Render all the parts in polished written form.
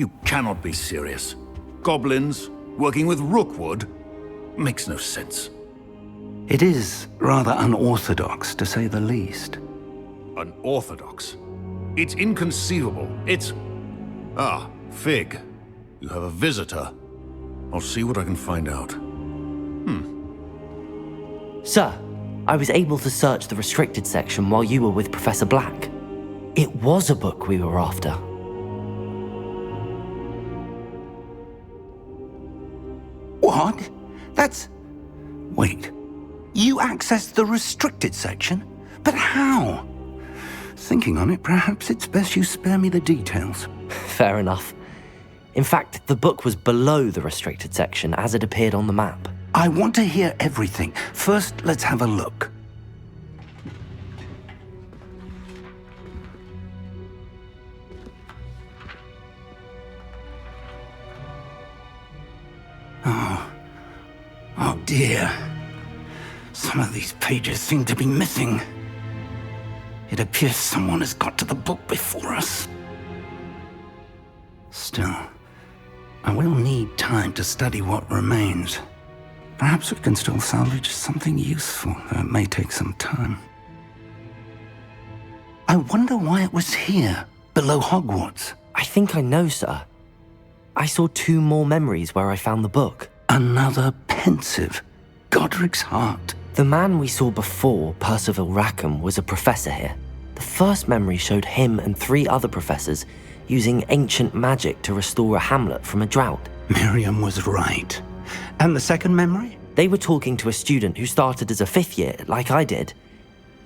You cannot be serious. Goblins working with Rookwood? Makes no sense. It is rather unorthodox, to say the least. Unorthodox? It's inconceivable. It's... Ah, Fig. You have a visitor. I'll see what I can find out. Sir, I was able to search the restricted section while you were with Professor Black. It was a book we were after. What? That's... Wait. You accessed the restricted section? But how? Thinking on it, perhaps it's best you spare me the details. Fair enough. In fact, the book was below the restricted section as it appeared on the map. I want to hear everything. First, let's have a look. Oh dear. Some of these pages seem to be missing. It appears someone has got to the book before us. Still, I will need time to study what remains. Perhaps we can still salvage something useful, though it may take some time. I wonder why it was here, below Hogwarts. I think I know, sir. I saw 2 more memories where I found the book. Another pensive. Godric's heart. The man we saw before, Percival Rackham, was a professor here. The first memory showed him and 3 other professors using ancient magic to restore a hamlet from a drought. Miriam was right. And the second memory? They were talking to a student who started as a 5th year, like I did.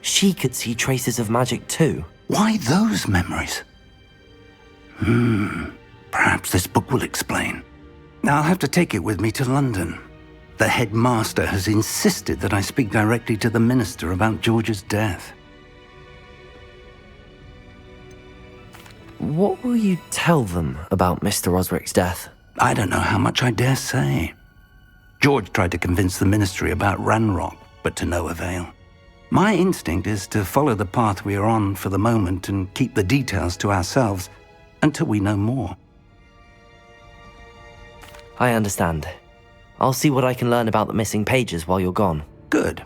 She could see traces of magic too. Why those memories? Perhaps this book will explain. I'll have to take it with me to London. The headmaster has insisted that I speak directly to the minister about George's death. What will you tell them about Mr. Osric's death? I don't know how much I dare say. George tried to convince the ministry about Ranrock, but to no avail. My instinct is to follow the path we are on for the moment and keep the details to ourselves until we know more. I understand. I'll see what I can learn about the missing pages while you're gone. Good.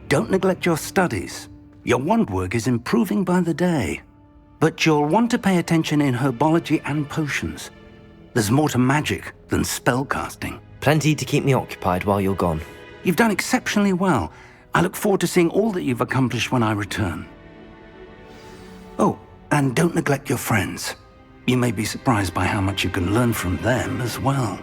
Don't neglect your studies. Your wand work is improving by the day. But you'll want to pay attention in herbology and potions. There's more to magic than spellcasting. Plenty to keep me occupied while you're gone. You've done exceptionally well. I look forward to seeing all that you've accomplished when I return. Oh, and don't neglect your friends. You may be surprised by how much you can learn from them as well.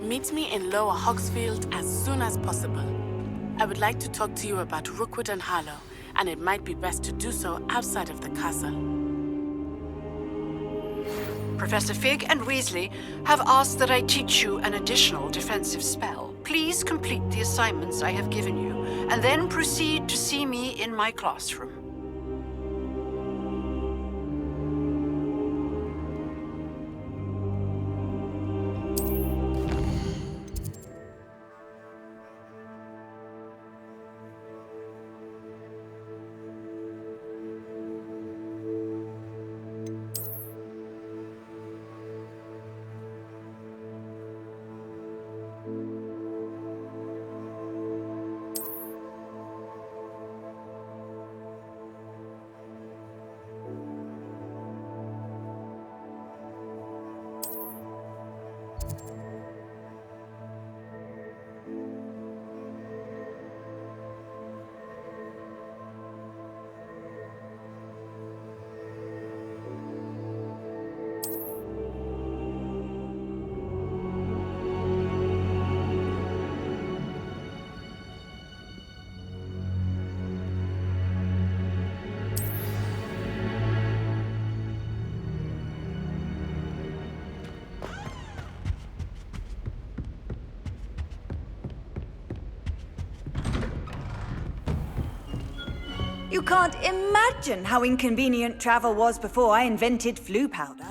Meet me in Lower Hogsfield as soon as possible. I would like to talk to you about Rookwood and Harlow, and it might be best to do so outside of the castle. Professor Fig and Weasley have asked that I teach you an additional defensive spell. Please complete the assignments I have given you, and then proceed to see me in my classroom. You can't imagine how inconvenient travel was before I invented flu powder.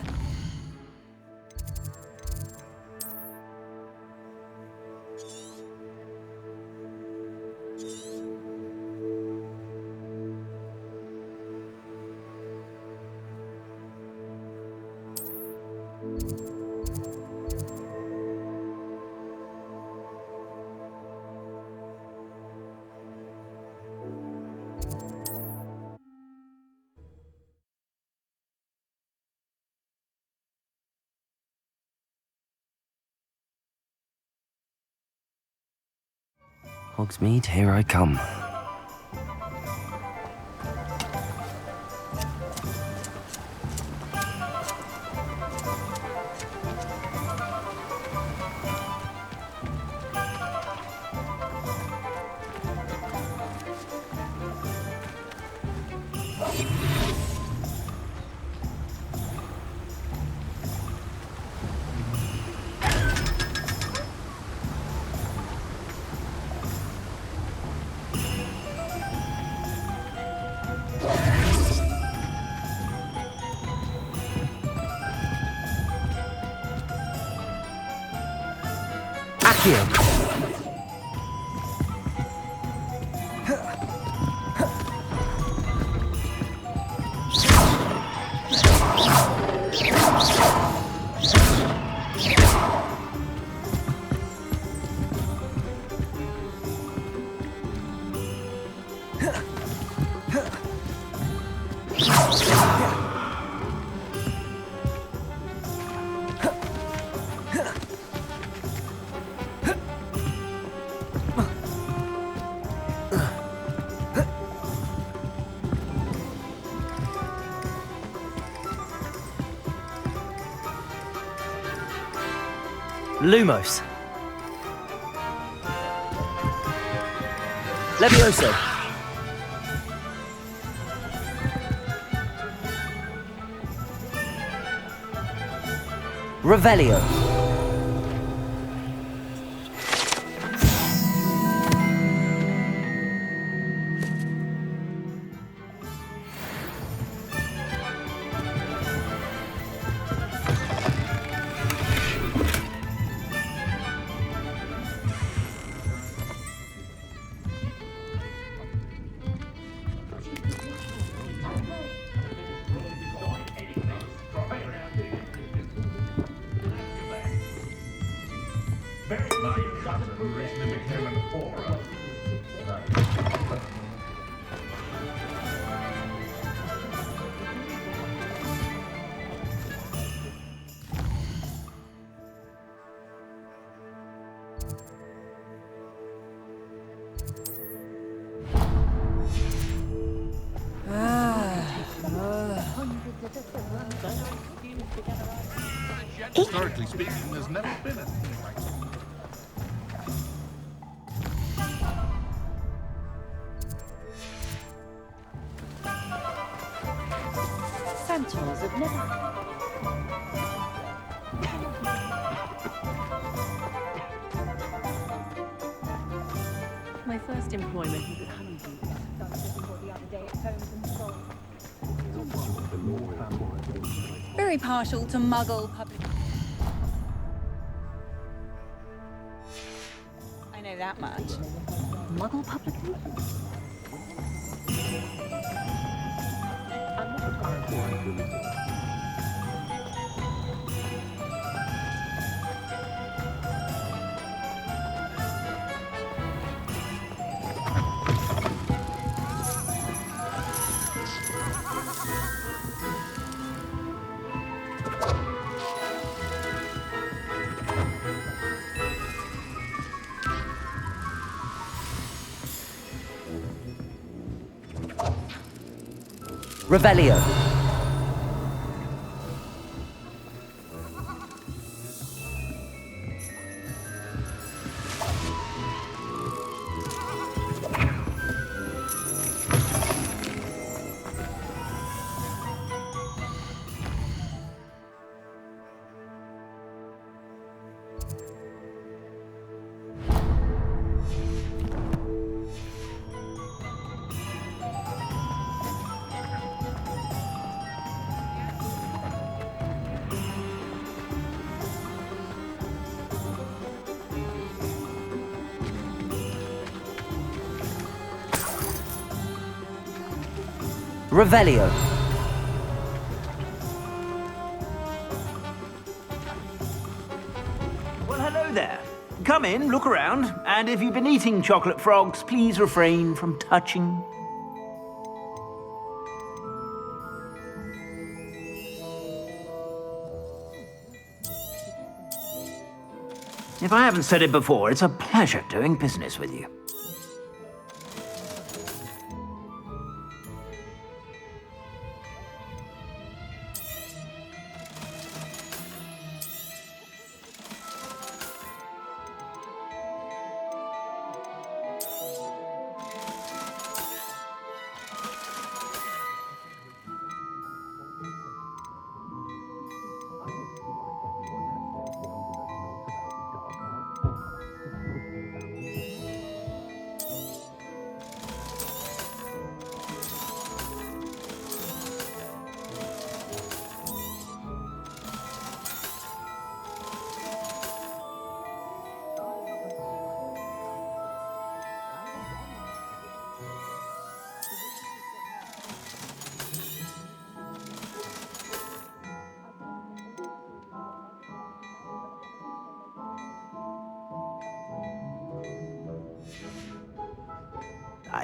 Hogsmeade, here I come. Accio! Lumos. Levioso. Revelio. Historically speaking, there's never been anything like that. Centaurs have never... My first employment was at Huntington. Done everybody the other day at Holmes and Soul. Very partial to Muggle public. I know that much. Muggle publication? Revelio. Revelio. Well, hello there. Come in, look around, and if you've been eating chocolate frogs, please refrain from touching. If I haven't said it before, it's a pleasure doing business with you.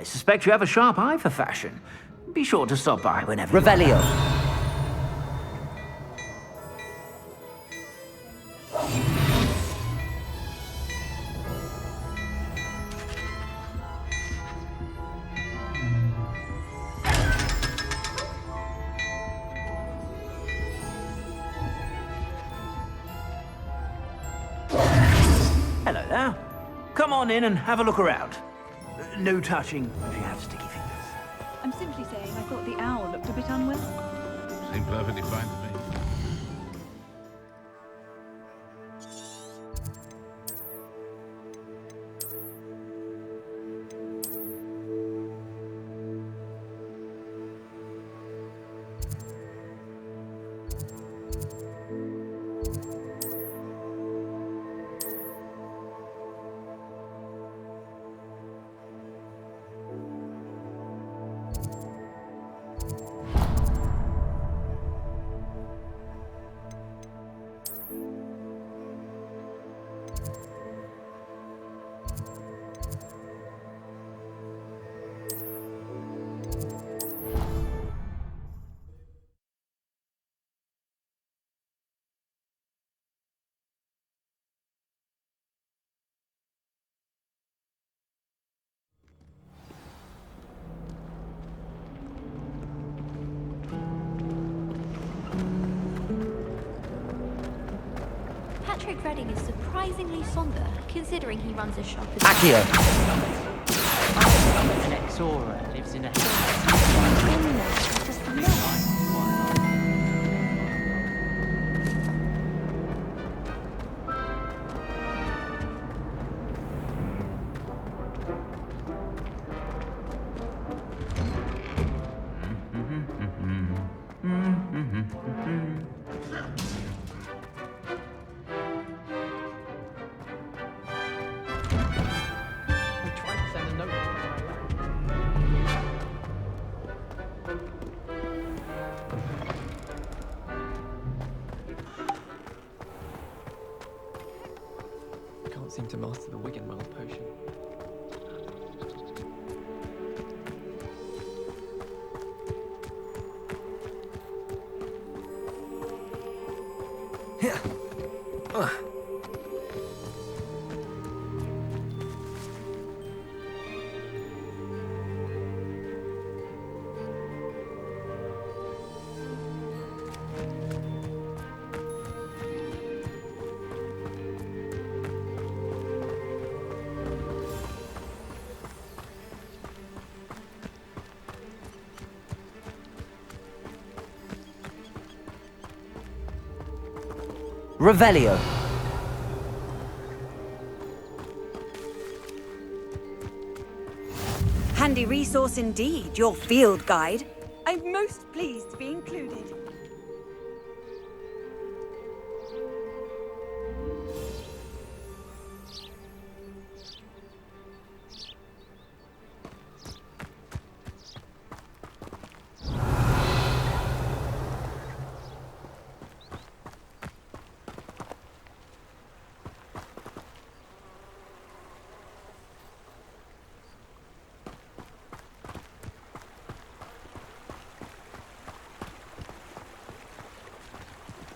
I suspect you have a sharp eye for fashion. Be sure to stop by whenever you Revelio. Hello there. Come on in and have a look around. No touching if you have sticky fingers. I'm simply saying I thought the owl looked a bit unwell. Seemed perfectly fine to me. Patrick Redding is surprisingly somber, considering he runs a shop as Accio. An ex-Aura lives in a house. just no. Seem to master the Wiggenweld potion. Revelio. Handy resource indeed, your field guide. I'm most pleased to be included.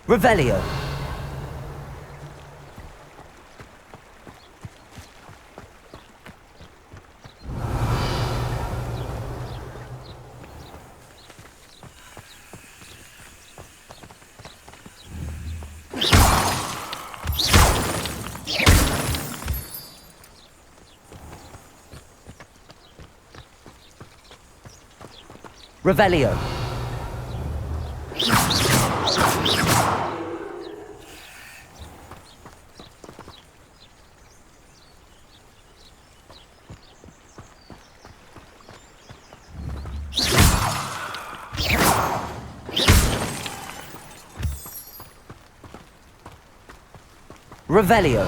Revelio. Revelio. Revelio.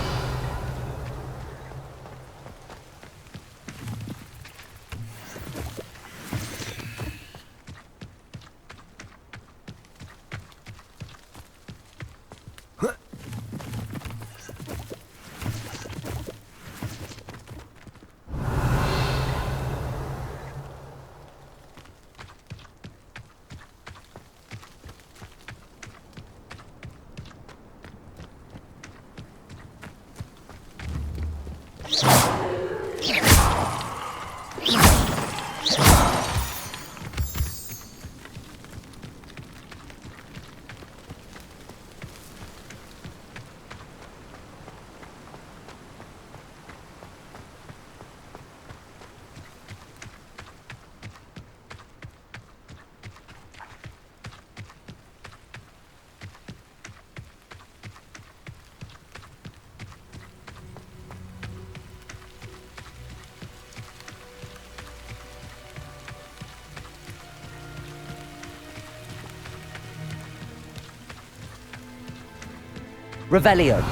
Revelio.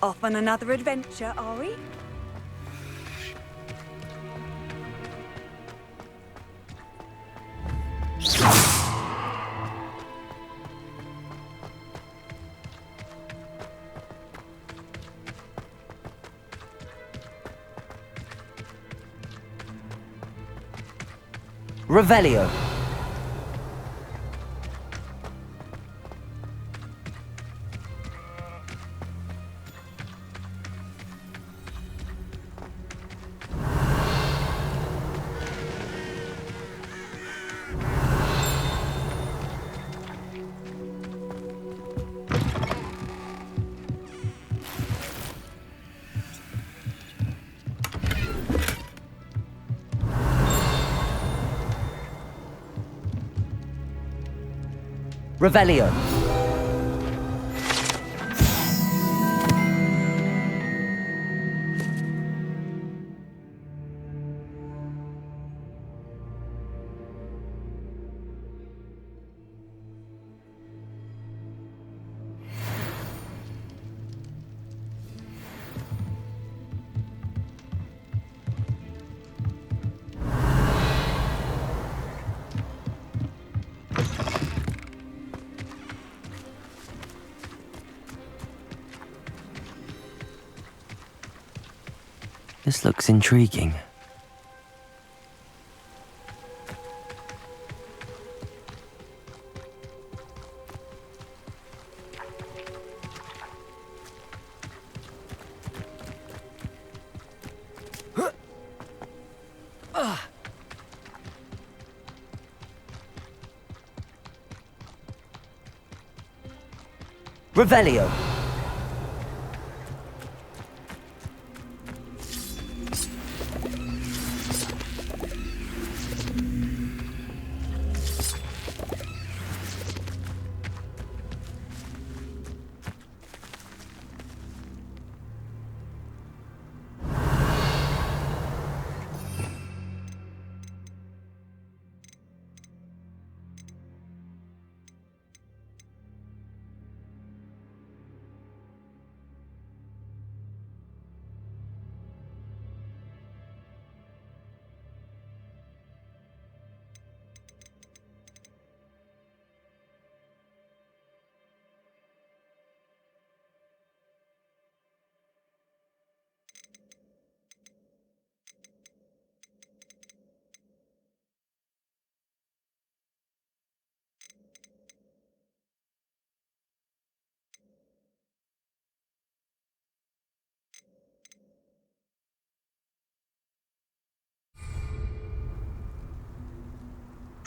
Off on another adventure, are we? Revelio. Revelio. This looks intriguing. Revelio.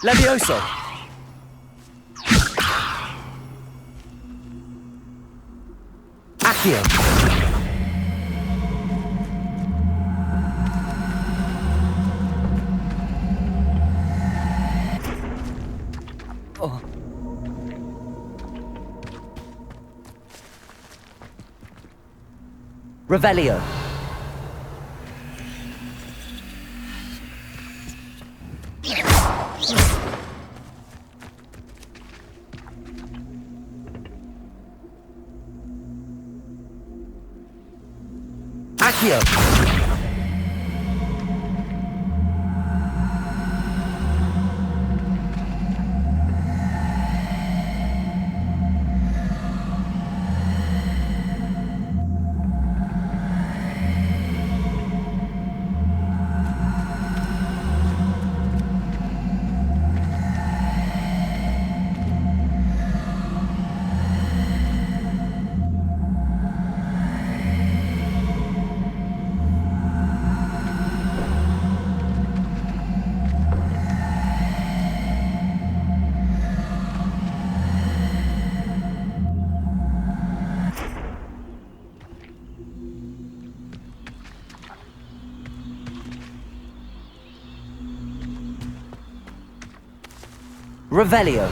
Levioso! Accio! Revelio. Accio. Revelio.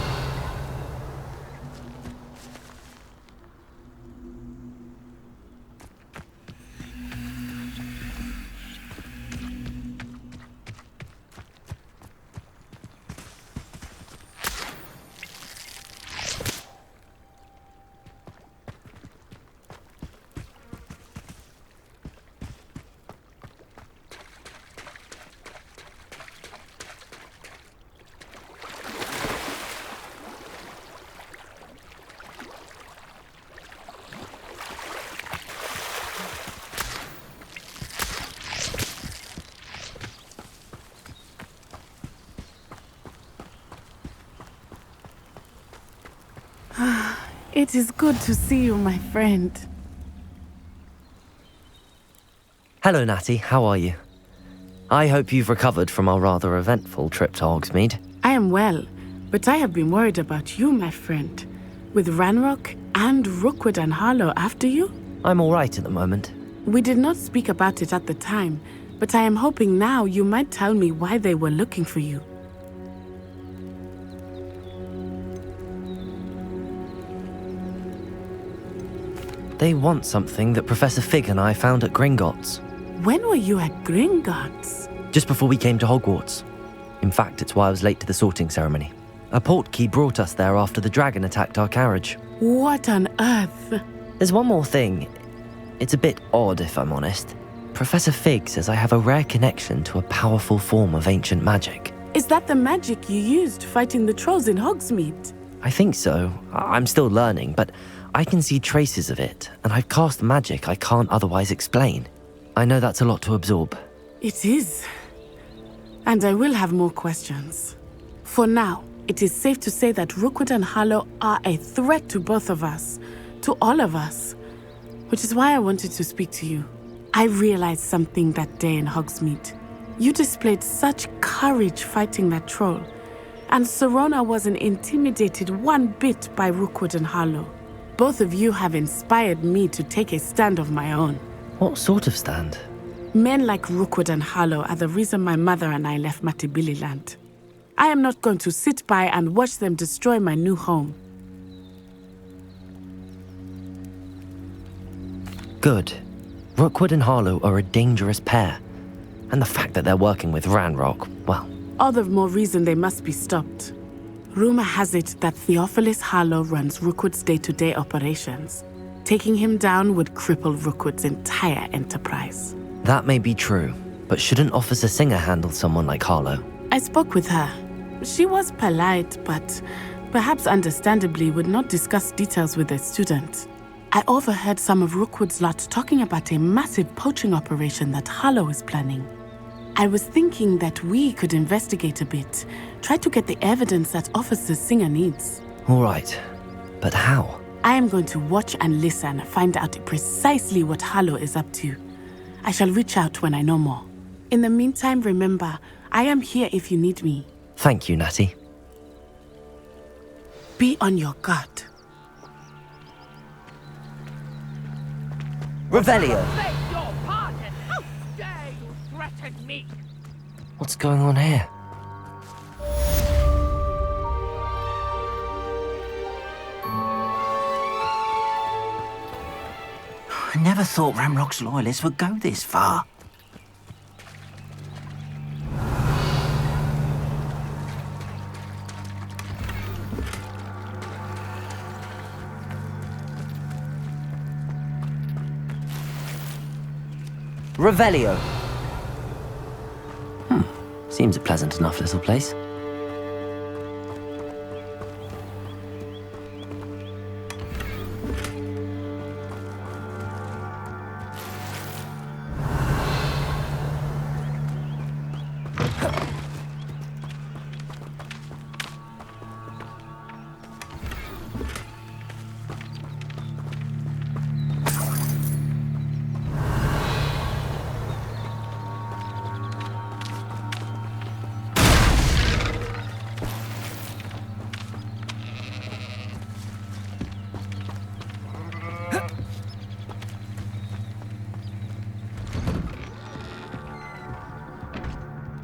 It is good to see you, my friend. Hello, Natty. How are you? I hope you've recovered from our rather eventful trip to Hogsmeade. I am well, but I have been worried about you, my friend. With Ranrock and Rookwood and Harlow after you? I'm all right at the moment. We did not speak about it at the time, but I am hoping now you might tell me why they were looking for you. They want something that Professor Fig and I found at Gringotts. When were you at Gringotts? Just before we came to Hogwarts. In fact, it's why I was late to the sorting ceremony. A portkey brought us there after the dragon attacked our carriage. What on earth? There's one more thing. It's a bit odd, if I'm honest. Professor Fig says I have a rare connection to a powerful form of ancient magic. Is that the magic you used fighting the trolls in Hogsmeade? I think so. I'm still learning, but I can see traces of it, and I've cast magic I can't otherwise explain. I know that's a lot to absorb. It is. And I will have more questions. For now, it is safe to say that Rookwood and Harlow are a threat to both of us, to all of us, which is why I wanted to speak to you. I realized something that day in Hogsmeade. You displayed such courage fighting that troll, and Serona wasn't intimidated one bit by Rookwood and Harlow. Both of you have inspired me to take a stand of my own. What sort of stand? Men like Rookwood and Harlow are the reason my mother and I left Matibili land. I am not going to sit by and watch them destroy my new home. Good. Rookwood and Harlow are a dangerous pair. And the fact that they're working with Ranrock, well... All the more reason they must be stopped. Rumor has it that Theophilus Harlow runs Rookwood's day-to-day operations. Taking him down would cripple Rookwood's entire enterprise. That may be true, but shouldn't Officer Singer handle someone like Harlow? I spoke with her. She was polite, but perhaps understandably would not discuss details with a student. I overheard some of Rookwood's lot talking about a massive poaching operation that Harlow is planning. I was thinking that we could investigate a bit, try to get the evidence that Officer Singer needs. All right, but how? I am going to watch and listen, find out precisely what Harlow is up to. I shall reach out when I know more. In the meantime, remember, I am here if you need me. Thank you, Natty. Be on your guard. Revelio! Beg your pardon! How dare you threaten me? What's going on here? I never thought Ramrock's loyalists would go this far. Revelio. Seems a pleasant enough little place.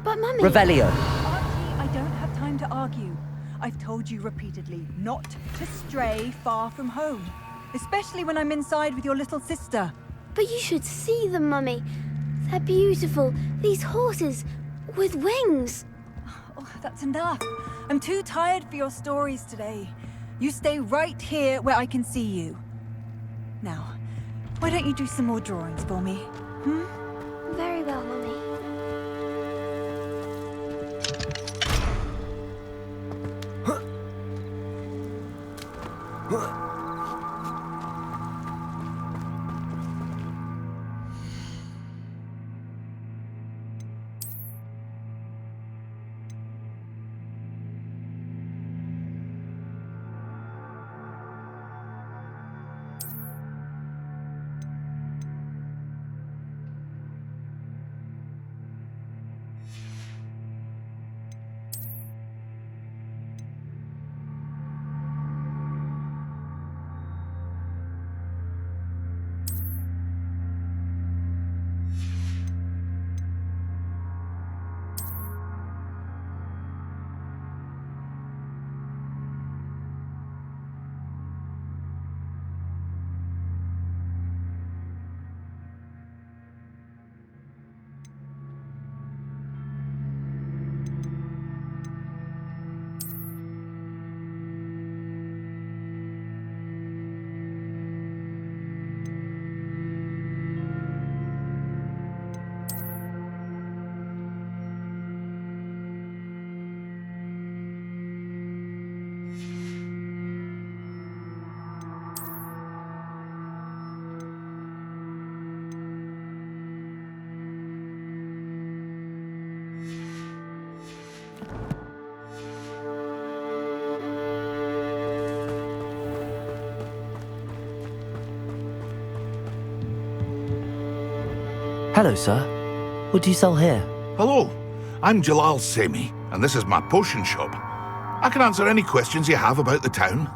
But Mummy... Revelio. Archie, I don't have time to argue. I've told you repeatedly not to stray far from home. Especially when I'm inside with your little sister. But you should see them, Mummy. They're beautiful. These horses with wings. Oh, that's enough. I'm too tired for your stories today. You stay right here where I can see you. Now, why don't you do some more drawings for me? Very well, Mummy. Hello, sir. What do you sell here? Hello, I'm Jalal Semi, and this is my potion shop. I can answer any questions you have about the town.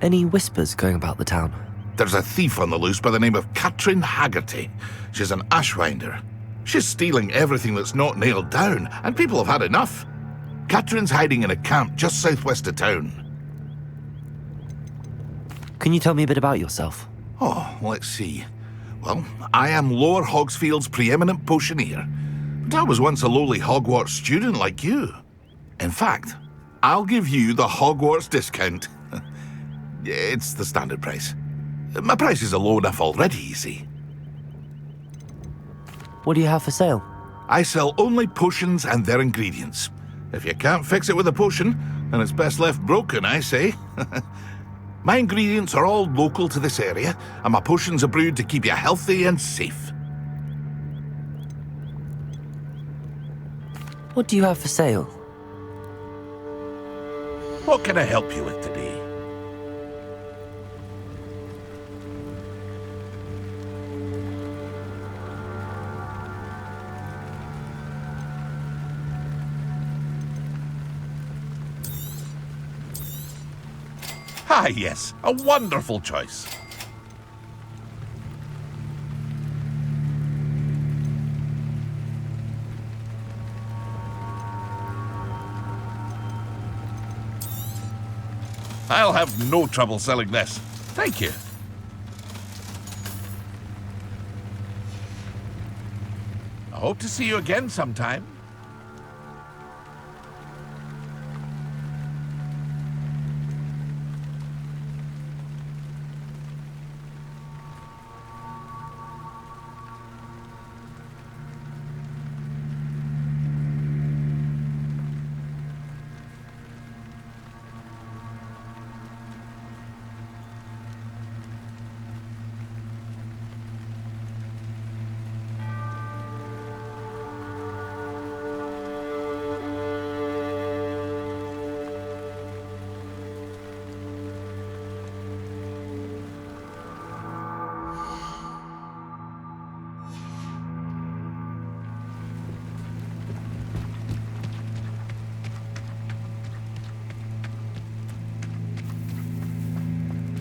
Any whispers going about the town? There's a thief on the loose by the name of Katrin Haggerty. She's an ashwinder. She's stealing everything that's not nailed down, and people have had enough. Katrin's hiding in a camp just southwest of town. Can you tell me a bit about yourself? Oh, let's see. Well, I am Lower Hogsfield's preeminent potioneer, but I was once a lowly Hogwarts student like you. In fact, I'll give you the Hogwarts discount. It's the standard price. My prices are low enough already, you see. What do you have for sale? I sell only potions and their ingredients. If you can't fix it with a potion, then it's best left broken, I say. My ingredients are all local to this area, and my potions are brewed to keep you healthy and safe. What do you have for sale? What can I help you with today? Ah, yes, a wonderful choice. I'll have no trouble selling this. Thank you. I hope to see you again sometime.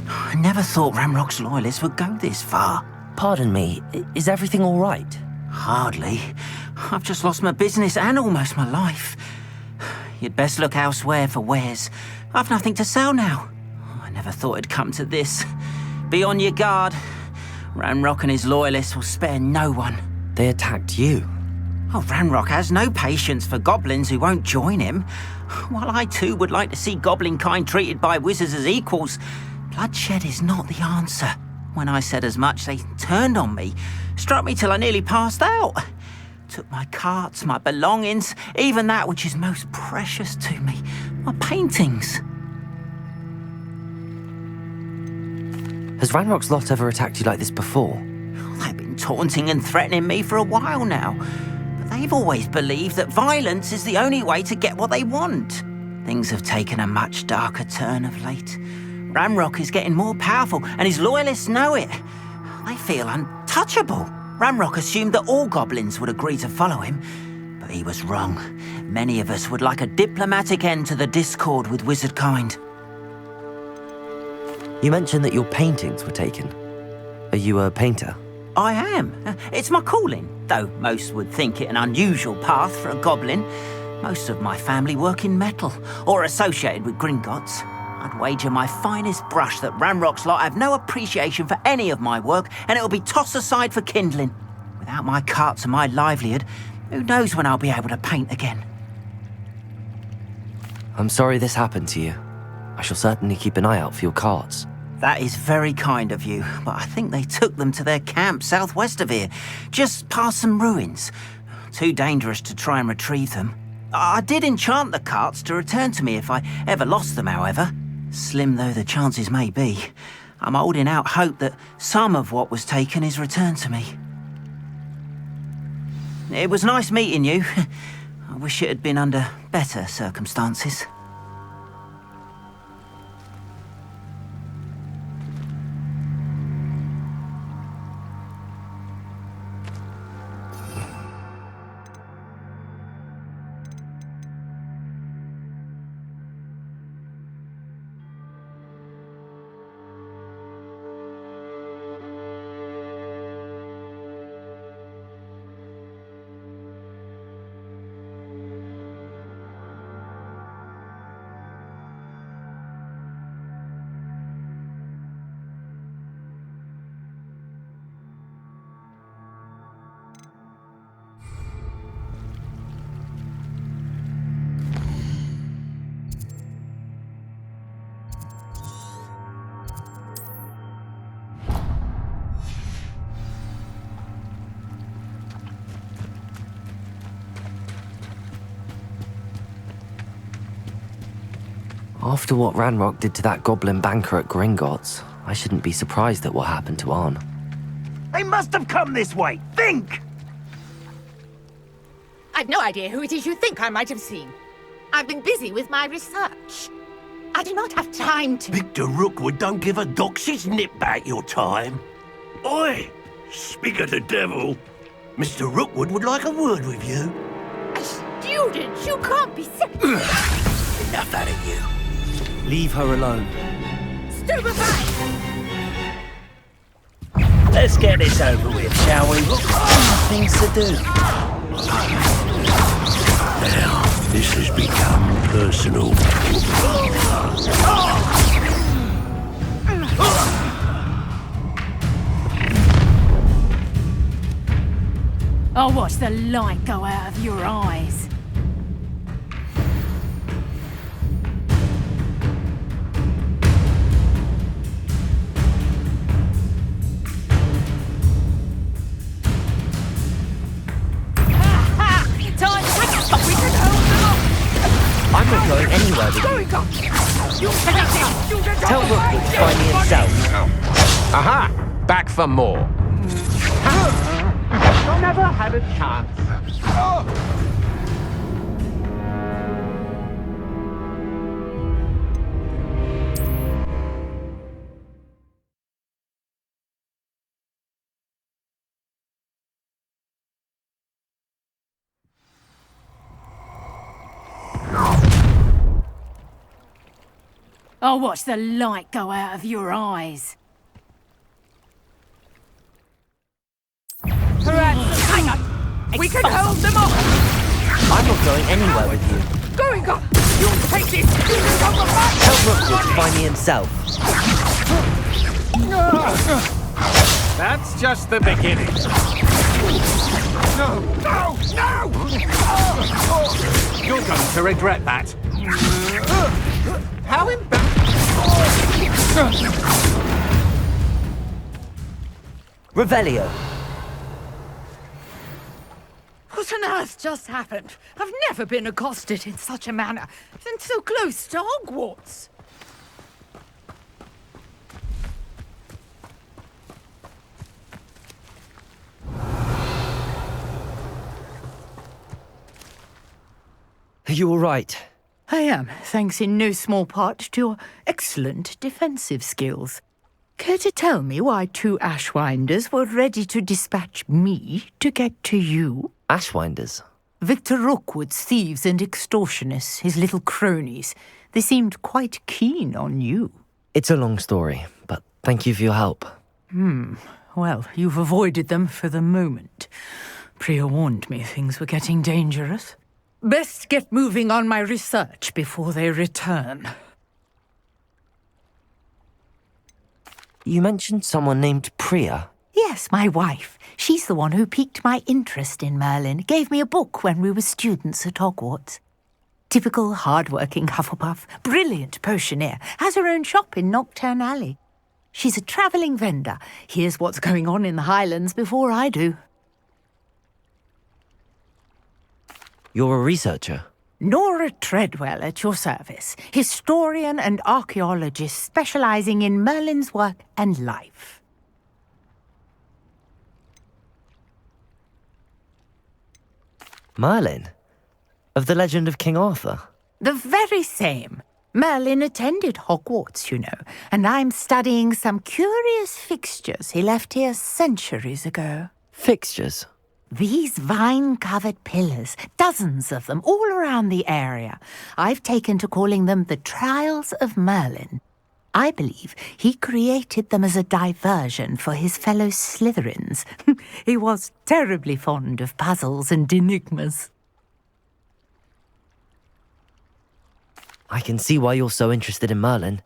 I never thought Ramrock's loyalists would go this far. Pardon me, is everything all right? Hardly. I've just lost my business and almost my life. You'd best look elsewhere for wares. I've nothing to sell now. I never thought it'd come to this. Be on your guard. Ramrock and his loyalists will spare no one. They attacked you. Oh, Ramrock has no patience for goblins who won't join him. While I too would like to see goblin kind treated by wizards as equals, bloodshed is not the answer. When I said as much, they turned on me, struck me till I nearly passed out. Took my carts, my belongings, even that which is most precious to me, my paintings. Has Ranrock's lot ever attacked you like this before? They've been taunting and threatening me for a while now. But they've always believed that violence is the only way to get what they want. Things have taken a much darker turn of late. Ramrock is getting more powerful, and his loyalists know it. They feel untouchable. Ramrock assumed that all goblins would agree to follow him, but he was wrong. Many of us would like a diplomatic end to the discord with wizard kind. You mentioned that your paintings were taken. Are you a painter? I am. It's my calling, though most would think it an unusual path for a goblin. Most of my family work in metal, or associated with Gringotts. I'd wager my finest brush that Ramrock's lot have no appreciation for any of my work, and it'll be tossed aside for kindling. Without my carts and my livelihood, who knows when I'll be able to paint again? I'm sorry this happened to you. I shall certainly keep an eye out for your carts. That is very kind of you, but I think they took them to their camp southwest of here, just past some ruins. Too dangerous to try and retrieve them. I did enchant the carts to return to me if I ever lost them, however. Slim though the chances may be, I'm holding out hope that some of what was taken is returned to me. It was nice meeting you. I wish it had been under better circumstances. After what Ranrock did to that goblin banker at Gringotts, I shouldn't be surprised at what happened to Arn. They must have come this way. Think! I've no idea who it is you think I might have seen. I've been busy with my research. I do not have time to... Victor Rookwood don't give a doxy's nip back your time. Oi! Speak of the devil. Mr. Rookwood would like a word with you. A student? You can't be... Enough out of you. Leave her alone. Stupefy! Let's get this over with, shall we? Things to do. Now, this has become personal. I'll watch the light go out of your eyes. I'm not going anywhere with you. Tell Rookwood to find me himself. Aha! Back for more. I never had a chance. I'll watch the light go out of your eyes. Hang on! We can hold them off! I'm not going anywhere with you. Going on! You'll take this! Tell Rookwood to find me himself. That's just the beginning. No! No! No! You're going to regret that. How embarrassing! Revelio. What on earth just happened? I've never been accosted in such a manner, and so close to Hogwarts. Are you all right? I am, thanks in no small part to your excellent defensive skills. Care to tell me why 2 Ashwinders were ready to dispatch me to get to you? Ashwinders? Victor Rookwood's thieves and extortionists, his little cronies. They seemed quite keen on you. It's a long story, but thank you for your help. Well, you've avoided them for the moment. Priya warned me things were getting dangerous. Best get moving on my research before they return. You mentioned someone named Priya. Yes, my wife. She's the one who piqued my interest in Merlin, gave me a book when we were students at Hogwarts. Typical hard-working Hufflepuff, brilliant potioneer, has her own shop in Knockturn Alley. She's a travelling vendor, hears what's going on in the Highlands before I do. You're a researcher? Nora Treadwell at your service, historian and archaeologist specialising in Merlin's work and life. Merlin? Of the legend of King Arthur? The very same. Merlin attended Hogwarts, you know, and I'm studying some curious fixtures he left here centuries ago. Fixtures? These vine-covered pillars, dozens of them, all around the area. I've taken to calling them the Trials of Merlin. I believe he created them as a diversion for his fellow Slytherins. He was terribly fond of puzzles and enigmas. I can see why you're so interested in Merlin.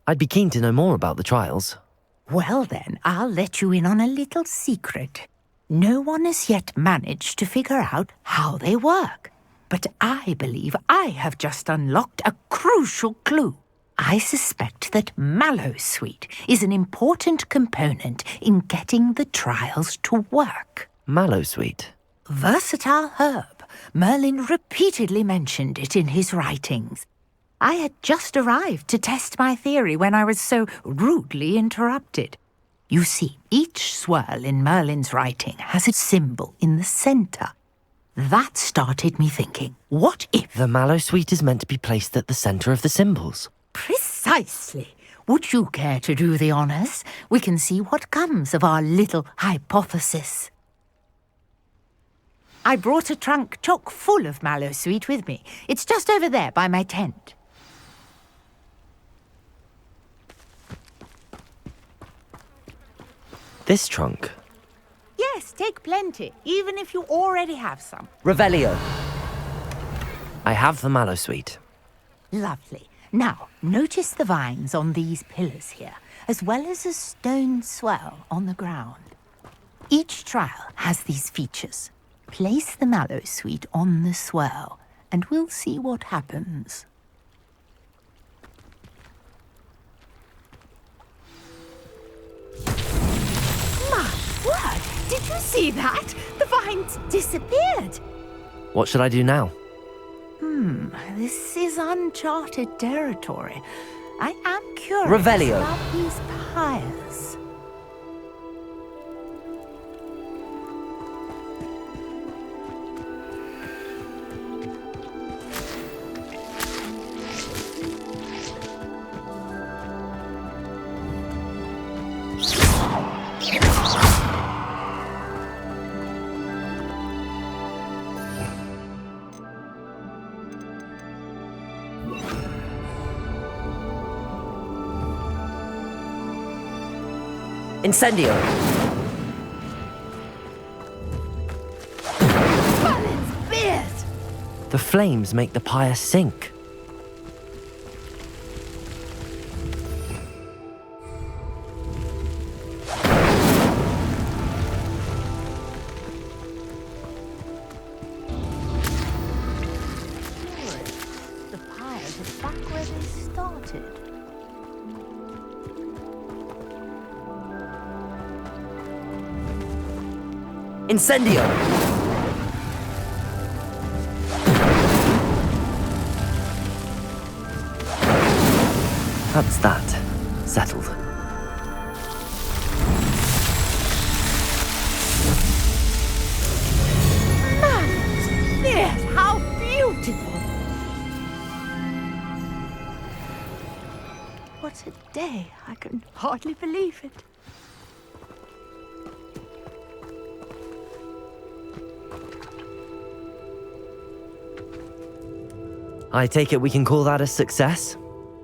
I'd be keen to know more about the trials. Well then, I'll let you in on a little secret. No one has yet managed to figure out how they work. But I believe I have just unlocked a crucial clue. I suspect that Mallowsweet is an important component in getting the trials to work. Mallowsweet? Versatile herb. Merlin repeatedly mentioned it in his writings. I had just arrived to test my theory when I was so rudely interrupted. You see, each swirl in Merlin's writing has a symbol in the centre. That started me thinking, what if... The Mallowsweet is meant to be placed at the centre of the symbols. Precisely. Would you care to do the honours? We can see what comes of our little hypothesis. I brought a trunk chock full of Mallowsweet with me. It's just over there by my tent. This trunk. Yes, take plenty, even if you already have some. Revelio. I have the mallow suite. Lovely. Now, notice the vines on these pillars here, as well as a stone swell on the ground. Each trial has these features. Place the mallow suite on the swell, and we'll see what happens. My word! Did you see that? The vines disappeared! What should I do now? This is uncharted territory. I am curious Revelio. about these pyres. Incendio! Balance beard! The flames make the pyre sink. The pyres are back where they started. Incendio! That's that. Settled. Yes, how beautiful! What a day. I can hardly believe it. I take it we can call that a success?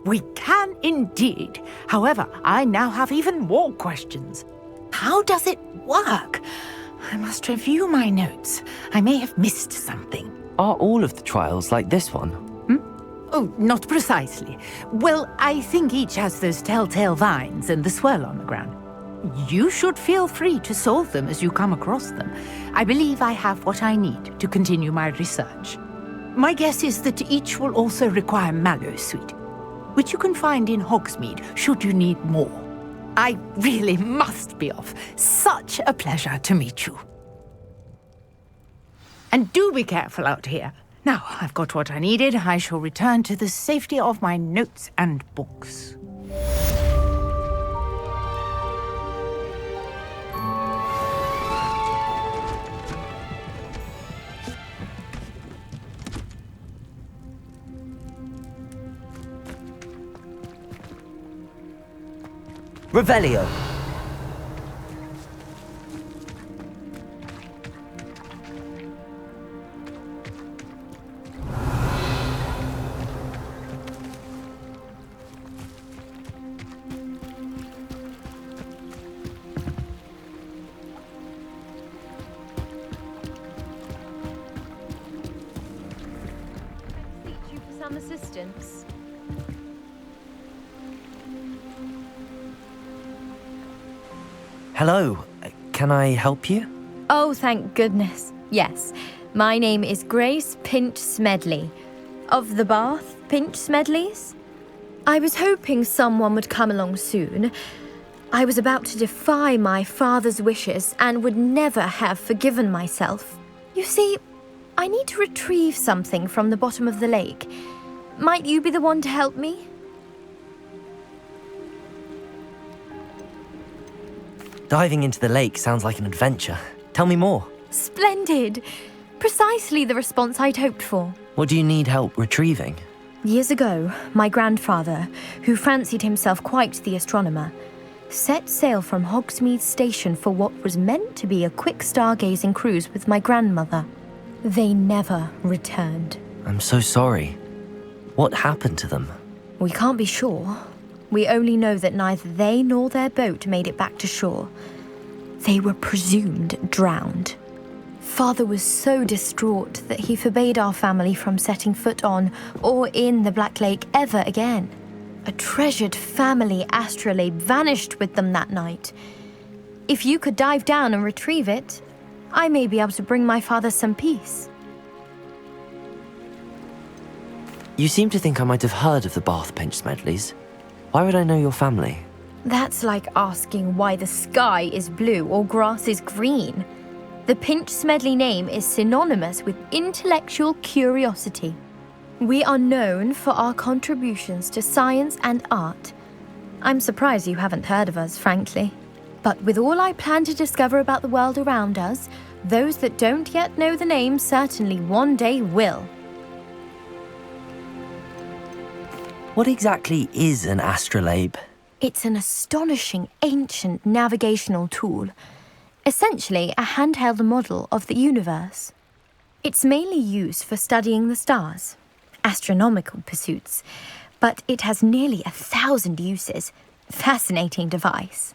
We can indeed. However, I now have even more questions. How does it work? I must review my notes. I may have missed something. Are all of the trials like this one? Oh, not precisely. Well, I think each has those telltale vines and the swirl on the ground. You should feel free to solve them as you come across them. I believe I have what I need to continue my research. My guess is that each will also require mallow suite, which you can find in Hogsmeade should you need more. I really must be off. Such a pleasure to meet you. And do be careful out here. Now, I've got what I needed. I shall return to the safety of my notes and books. Revelio! Seek you for some assistance. Hello, can I help you? Oh, thank goodness. Yes. My name is Grace Pinch Smedley. Of the Bath Pinch Smedleys? I was hoping someone would come along soon. I was about to defy my father's wishes and would never have forgiven myself. You see, I need to retrieve something from the bottom of the lake. Might you be the one to help me? Diving into the lake sounds like an adventure. Tell me more. Splendid! Precisely the response I'd hoped for. What do you need help retrieving? Years ago, my grandfather, who fancied himself quite the astronomer, set sail from Hogsmeade Station for what was meant to be a quick stargazing cruise with my grandmother. They never returned. I'm so sorry. What happened to them? We can't be sure. We only know that neither they nor their boat made it back to shore. They were presumed drowned. Father was so distraught that he forbade our family from setting foot on or in the Black Lake ever again. A treasured family astrolabe vanished with them that night. If you could dive down and retrieve it, I may be able to bring my father some peace. You seem to think I might have heard of the Bath Pinch Smedleys. Why would I know your family? That's like asking why the sky is blue or grass is green. The Pinch Smedley name is synonymous with intellectual curiosity. We are known for our contributions to science and art. I'm surprised you haven't heard of us, frankly. But with all I plan to discover about the world around us, those that don't yet know the name certainly one day will. What exactly is an astrolabe? It's an astonishing ancient navigational tool. Essentially a handheld model of the universe. It's mainly used for studying the stars, astronomical pursuits, but it has nearly 1,000 uses. Fascinating device.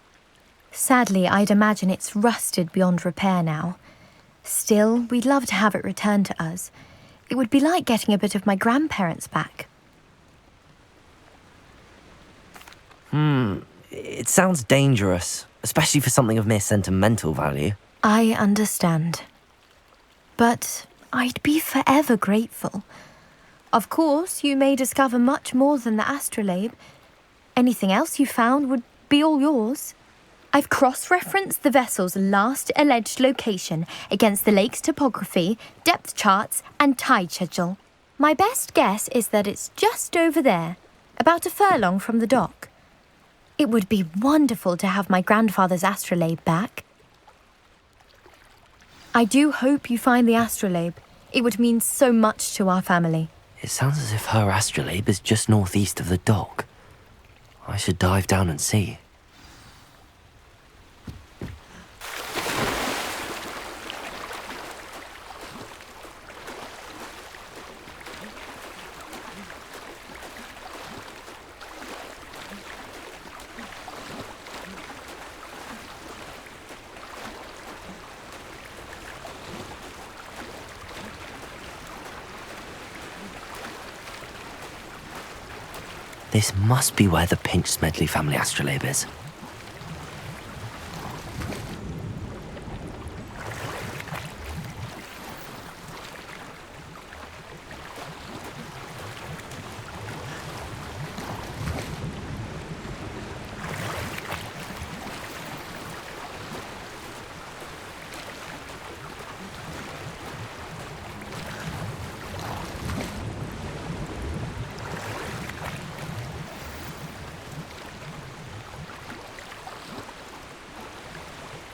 Sadly, I'd imagine it's rusted beyond repair now. Still, we'd love to have it returned to us. It would be like getting a bit of my grandparents back. It sounds dangerous, especially for something of mere sentimental value. I understand. But I'd be forever grateful. Of course, you may discover much more than the astrolabe. Anything else you found would be all yours. I've cross-referenced the vessel's last alleged location against the lake's topography, depth charts, and tide schedule. My best guess is that it's just over there, about a furlong from the dock. It would be wonderful to have my grandfather's astrolabe back. I do hope you find the astrolabe. It would mean so much to our family. It sounds as if her astrolabe is just northeast of the dock. I should dive down and see. This must be where the Pinch Smedley family astrolabe is.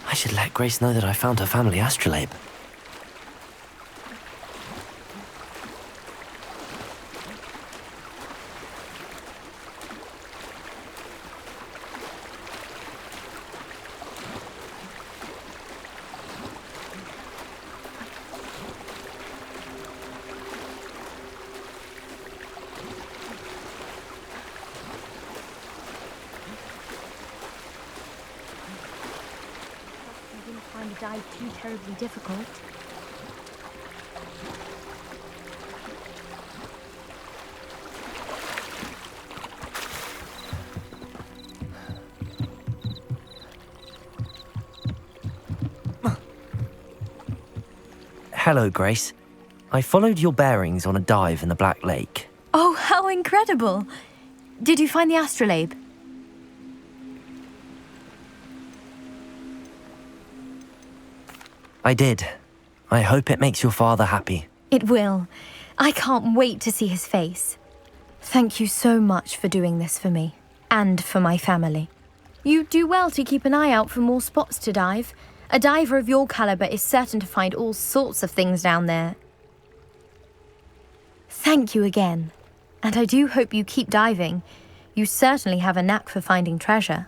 I should let Grace know that I found her family astrolabe. Find the dive too terribly difficult. Hello, Grace. I followed your bearings on a dive in the Black Lake. Oh, how incredible! Did you find the astrolabe? I did. I hope it makes your father happy. It will. I can't wait to see his face. Thank you so much for doing this for me, and for my family. You do well to keep an eye out for more spots to dive. A diver of your caliber is certain to find all sorts of things down there. Thank you again, and I do hope you keep diving. You certainly have a knack for finding treasure.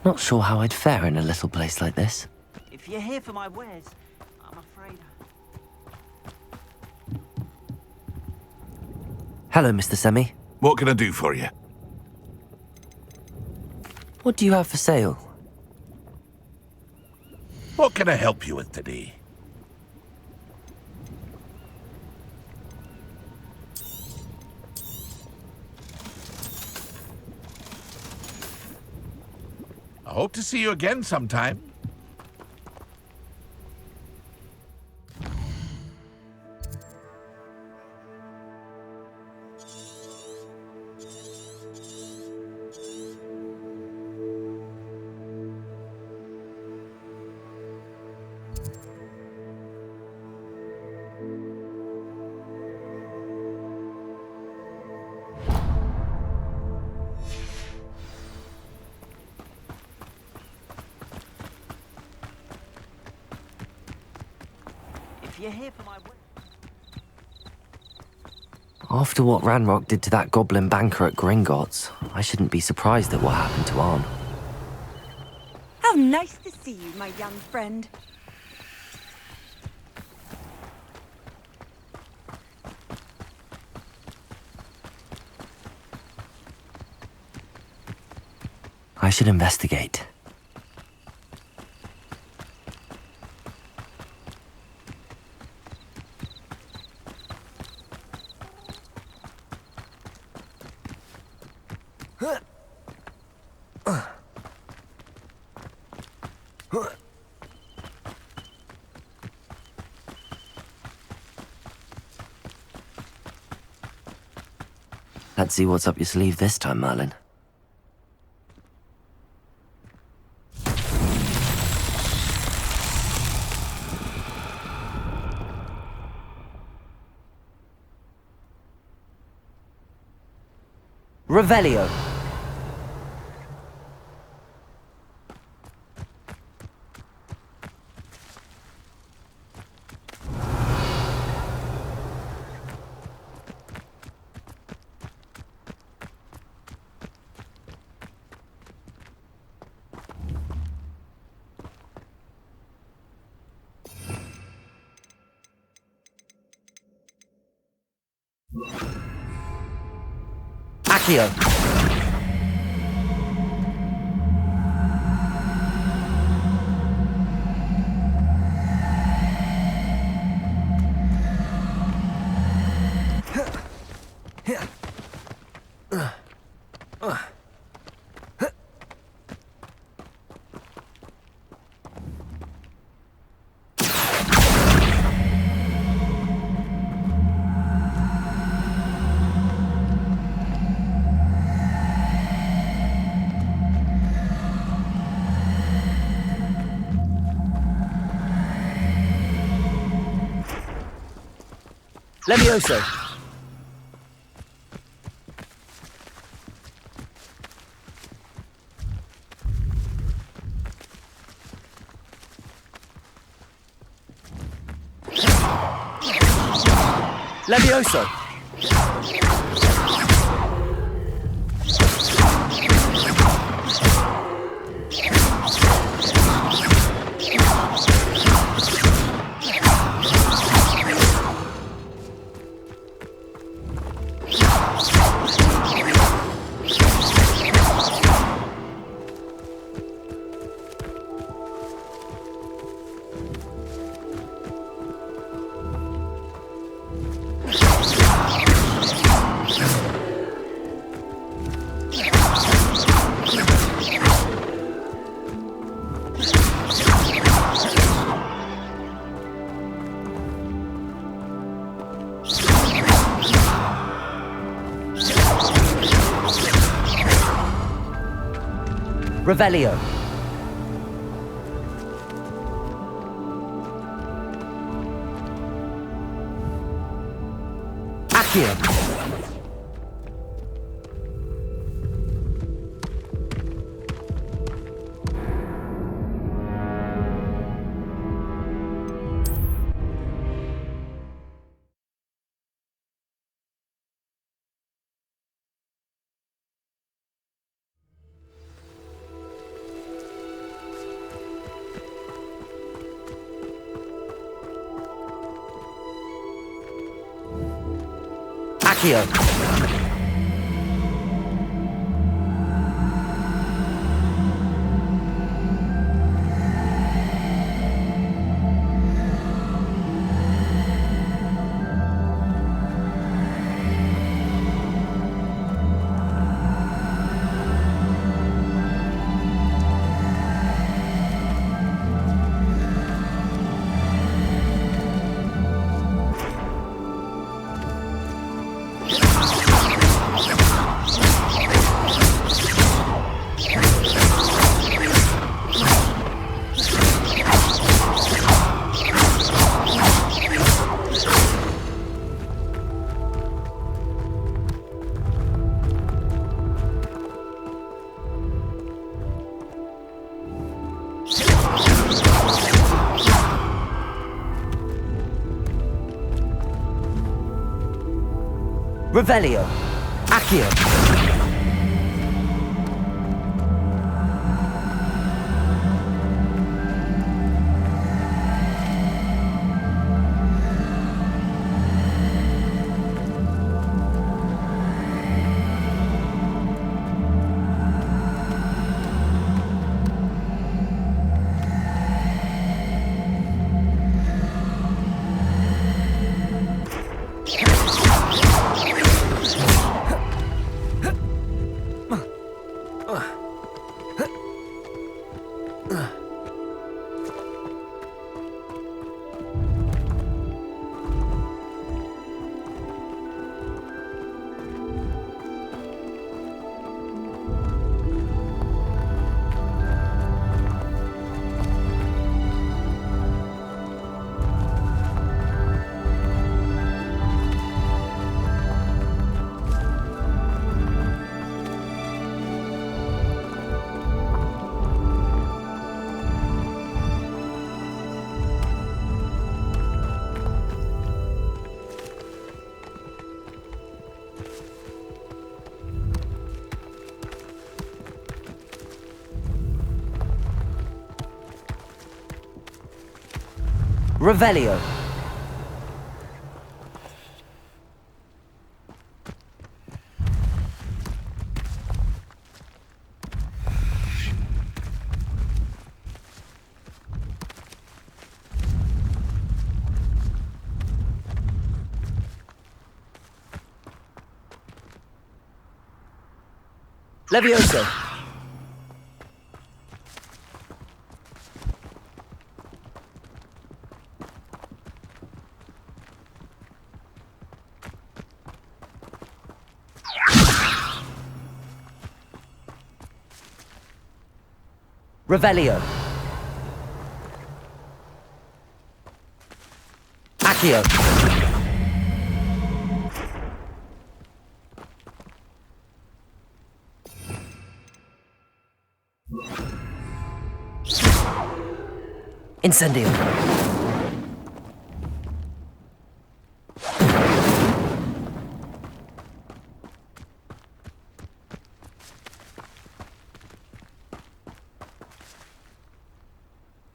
Not sure how I'd fare in a little place like this. If you're here for my wares, I'm afraid. Hello, Mr. Semi. What can I do for you? What do you have for sale? What can I help you with today? I hope to see you again sometime. If you're here for my wares. After what Ranrock did to that goblin banker at Gringotts, I shouldn't be surprised at what happened to Arn. How nice to see you, my young friend. I should investigate. Let's see what's up your sleeve this time, Merlin. Revelio. Accio. Levioso. Levioso. Revelio. Accio. Accio. Revelio. Accio. Revelio. Levioso. Revelio. Accio. Incendio.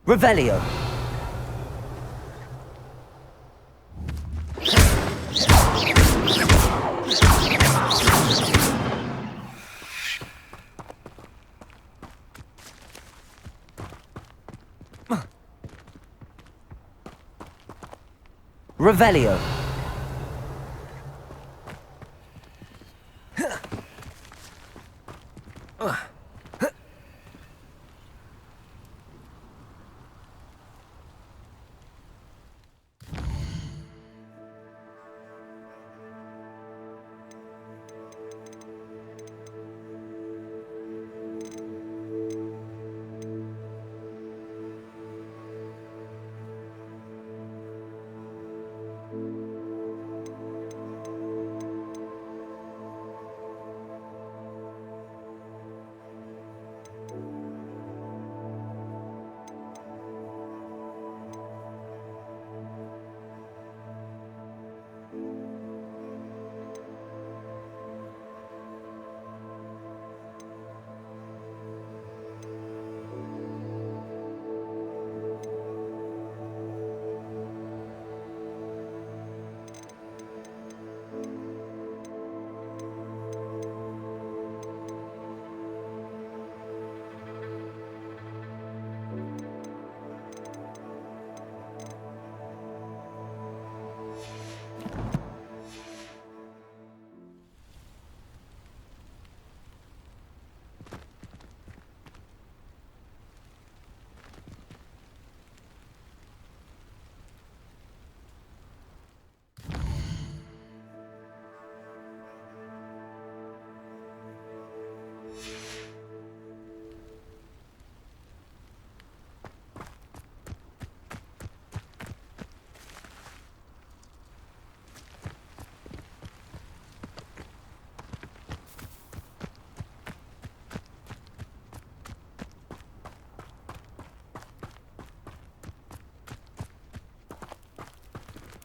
Revelio. Revelio.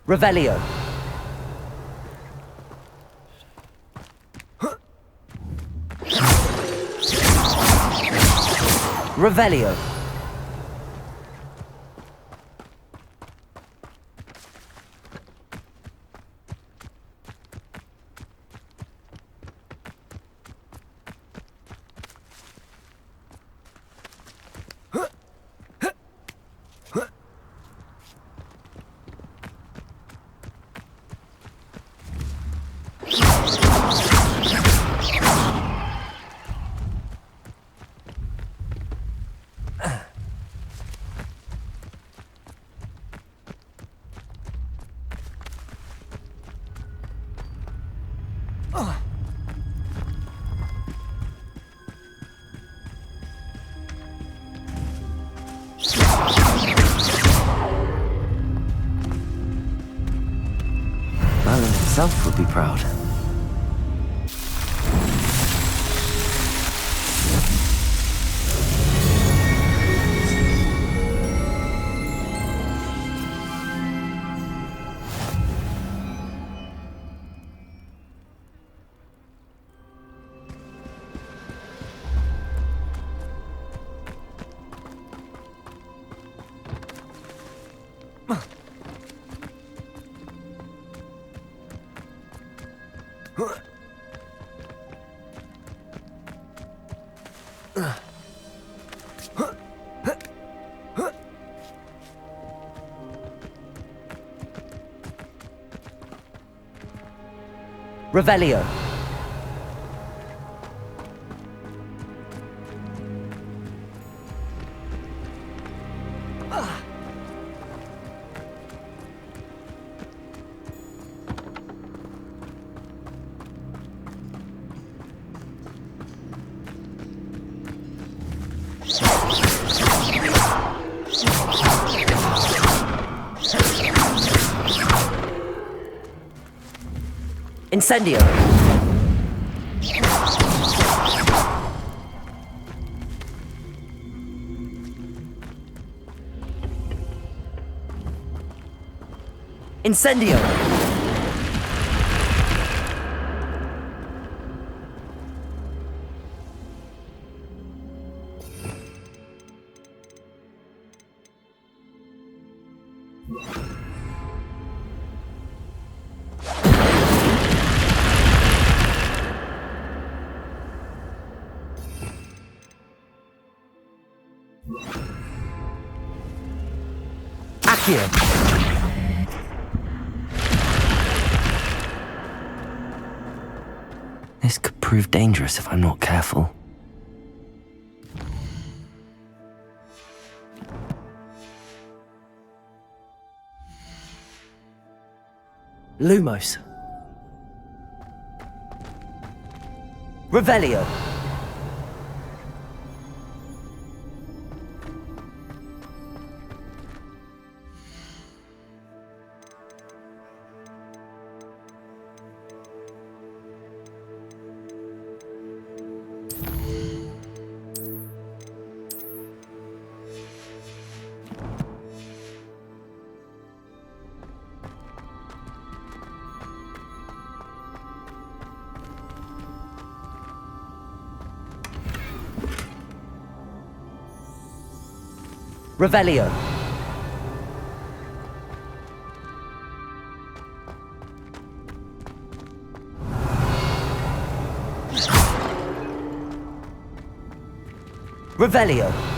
Revelio. Revelio. Merlin himself would be proud. Revelio. Incendio. Incendio. Accio. This could prove dangerous if I'm not careful. Lumos. Revelio. Revelio. Revelio.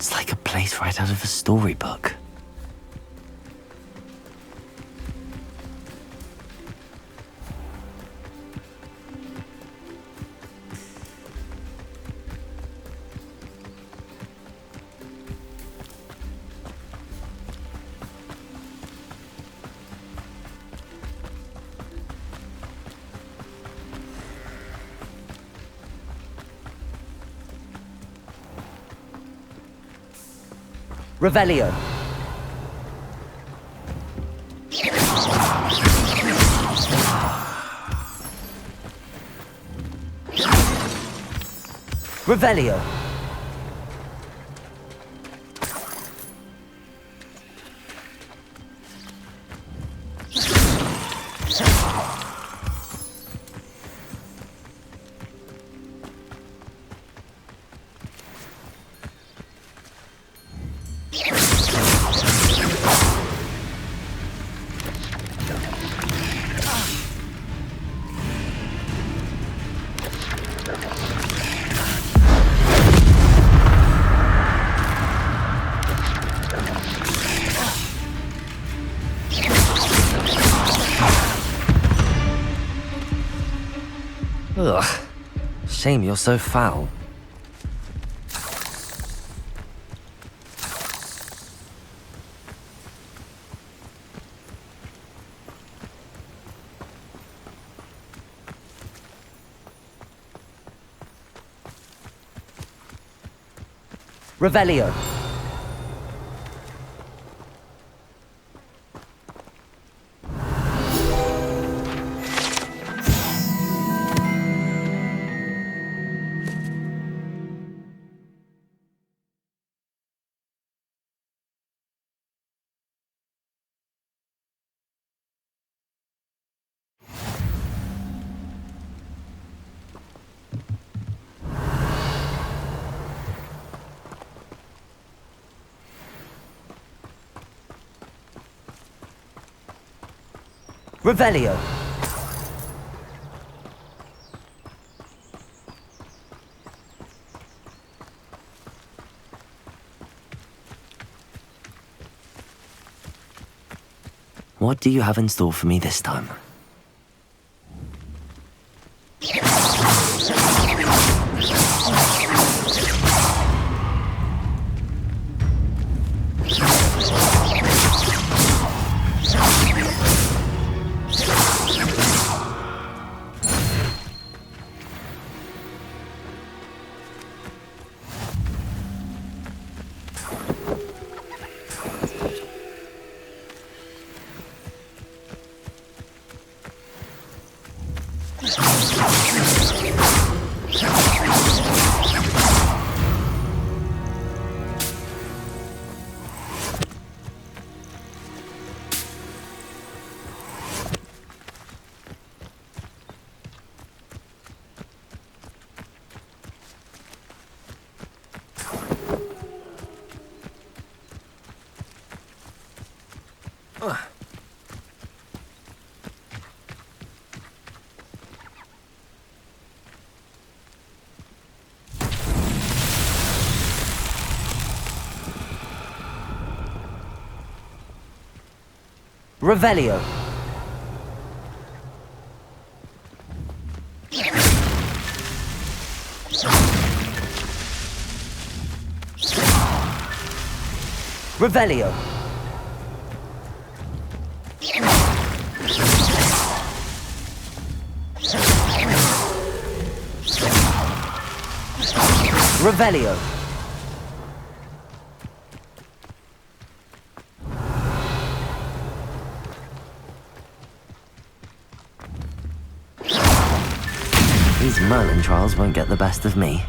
It's like a place right out of a storybook. Revelio. Revelio. Ugh. Shame you're so foul. Revelio. Revelio. What do you have in store for me this time? Revelio. Revelio. Revelio. These Merlin trials won't get the best of me.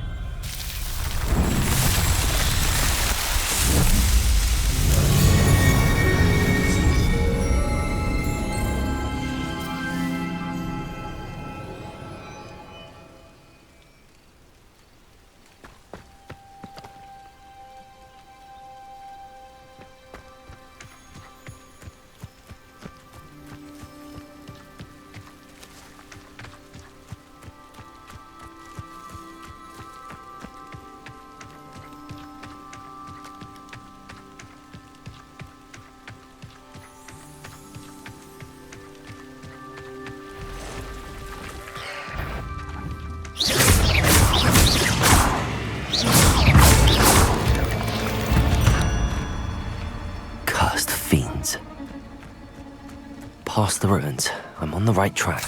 past the ruins. I'm on the right track.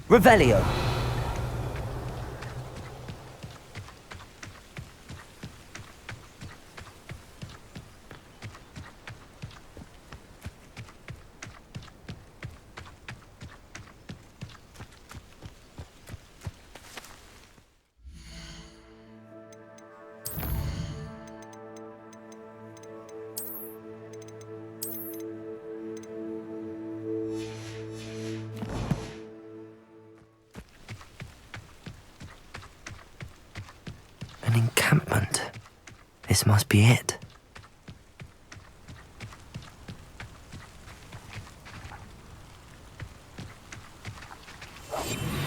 Revelio! An encampment. This must be it.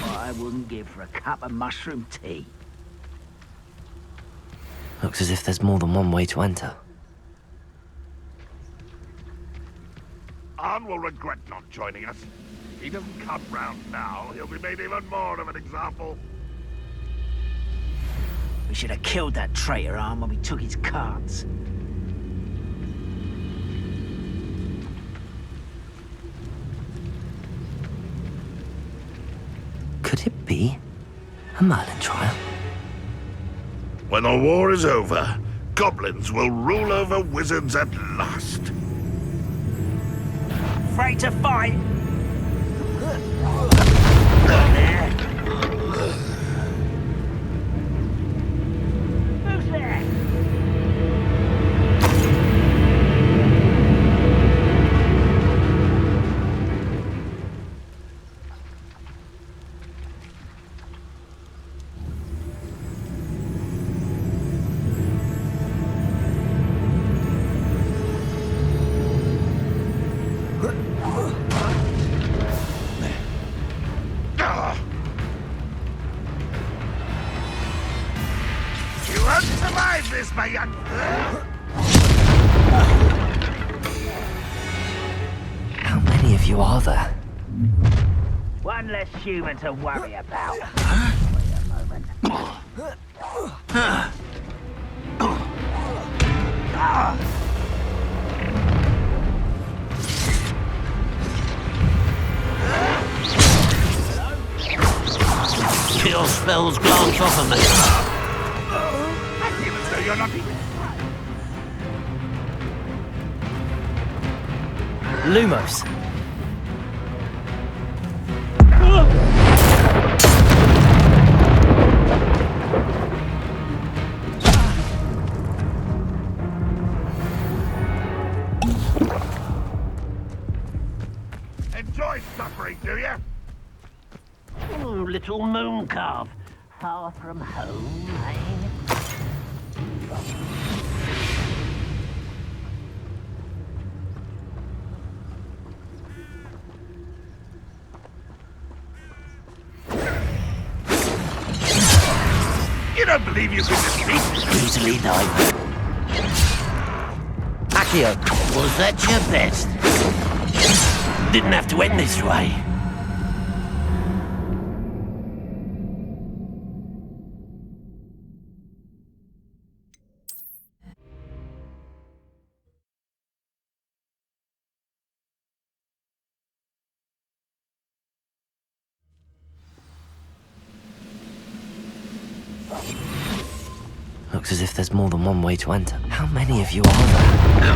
I wouldn't give for a cup of mushroom tea. Looks as if there's more than one way to enter. Arn will regret not joining us. If he doesn't come round now, he'll be made even more of an example. We should have killed that traitor, Arn, when we took his cards. Could it be a Merlin trial? When the war is over, goblins will rule over wizards at last. Afraid to fight? Who's there? You won't survive this, my young... How many of you are there? One less human to worry about. Wait a moment. Your spells glance off of me. I feel as though you're not even... Lumos. Enjoy suffering, do you? Oh, little moon calf. Far from home, eh? You don't believe you can defeat me? Easily done. Accio. Was that your best? Didn't have to end this way. Looks as if there's more than one way to enter. How many of you are there?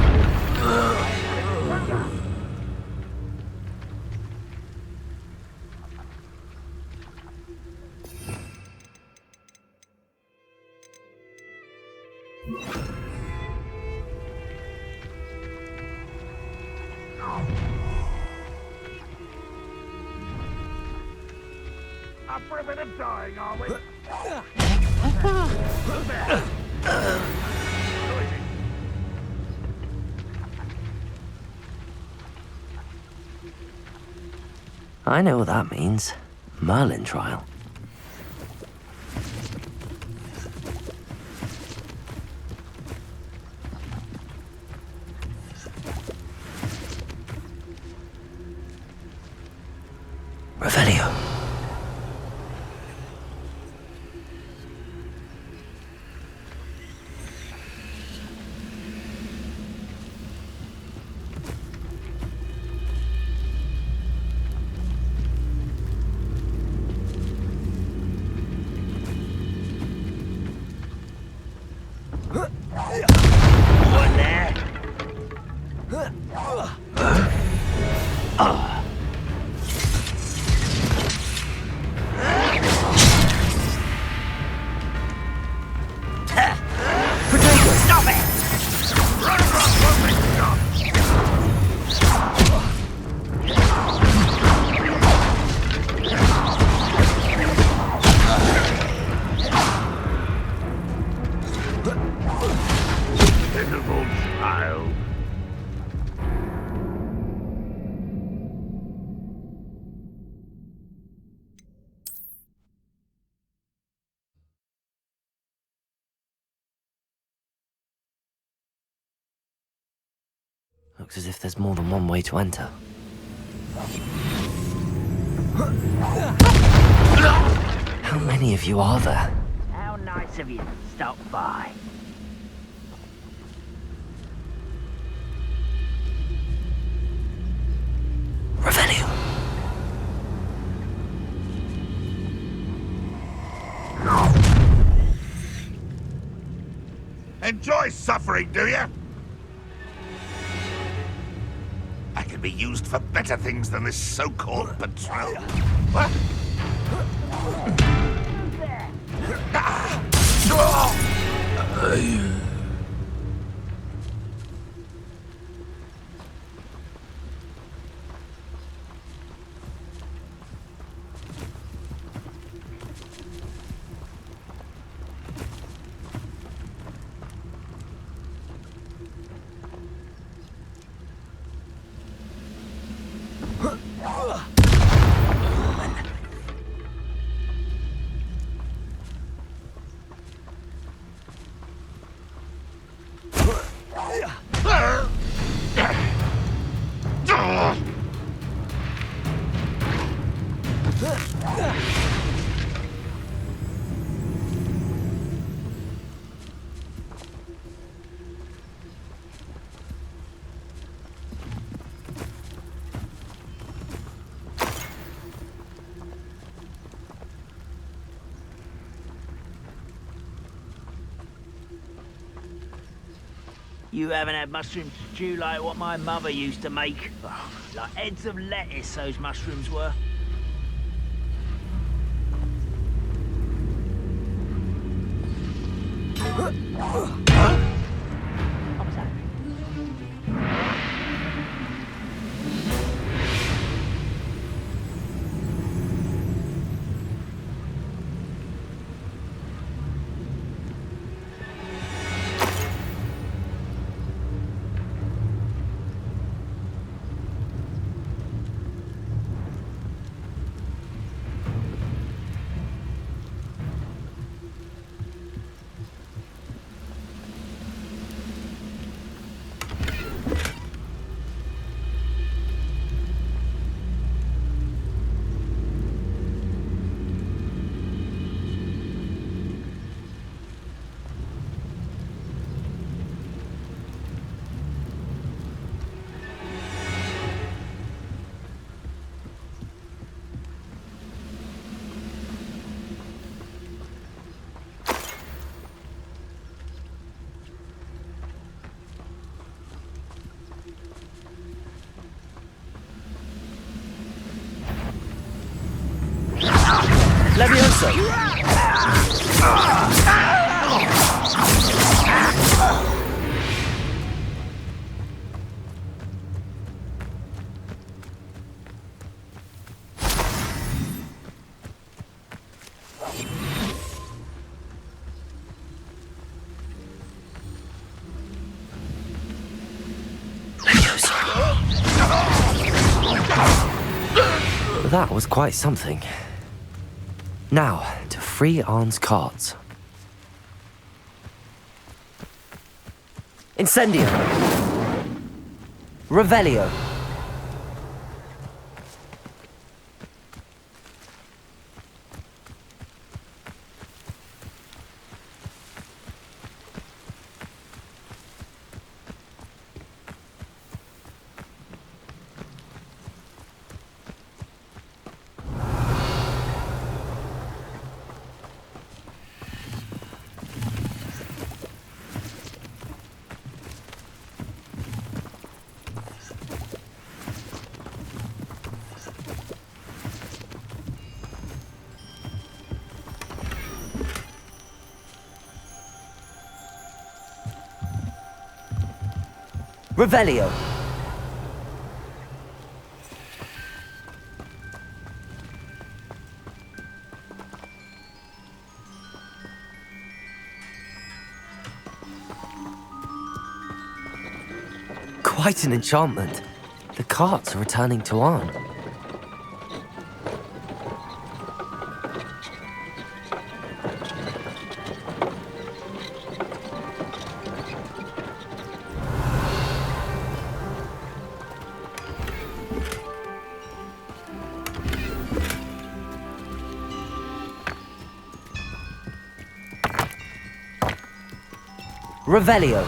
Up for a bit of dying, are we? I know what that means. Merlin trial. Revelio. looks as if there's more than one way to enter. How many of you are there? How nice of you to stop by. Revelio. Enjoy suffering, do you? I could be used for better things than this so-called patrol. What? You haven't had mushroom stew like what my mother used to make. Oh, like heads of lettuce, those mushrooms were. Levioso! That was quite something. Now, to free Arn's cards. Incendio. Revelio. Revelio. Quite an enchantment. The carts are returning to Arn. Revelio.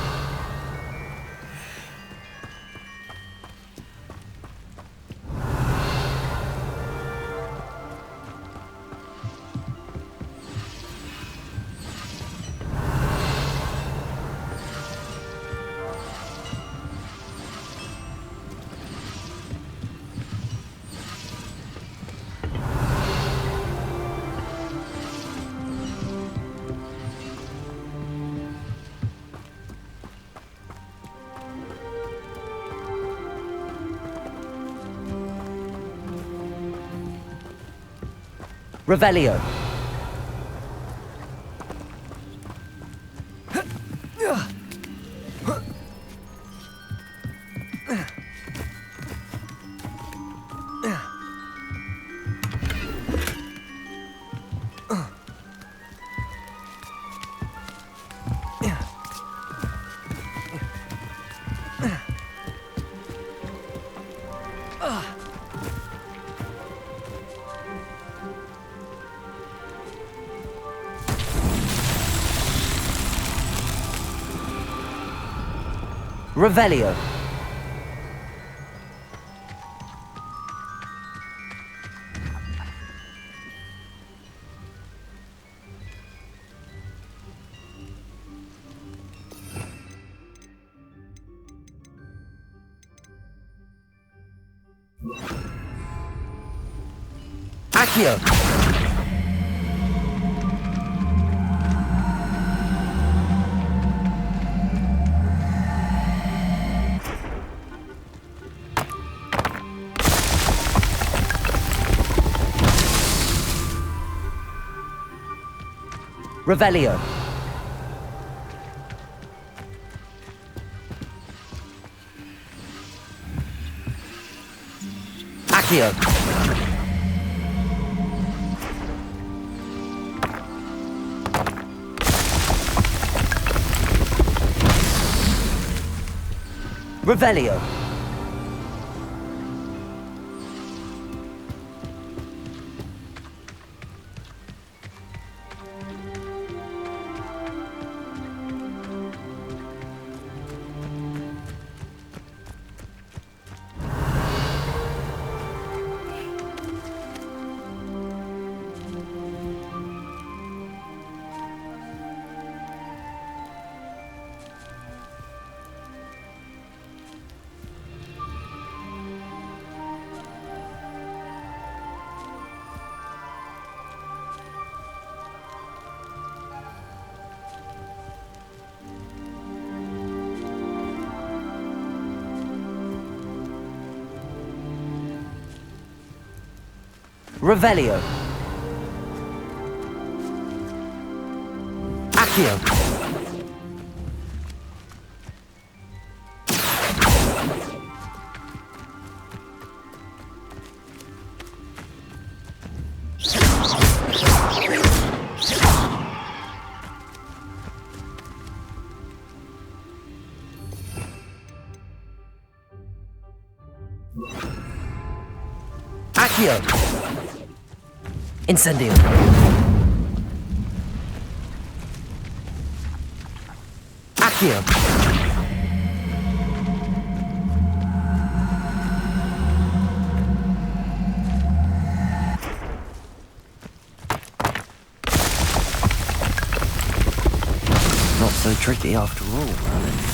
Revelio. Revelio. Accio. Revelio. Accio. Revelio. Revelio. Accio. Accio. Incendio. Accio. Not so tricky after all, Merlin.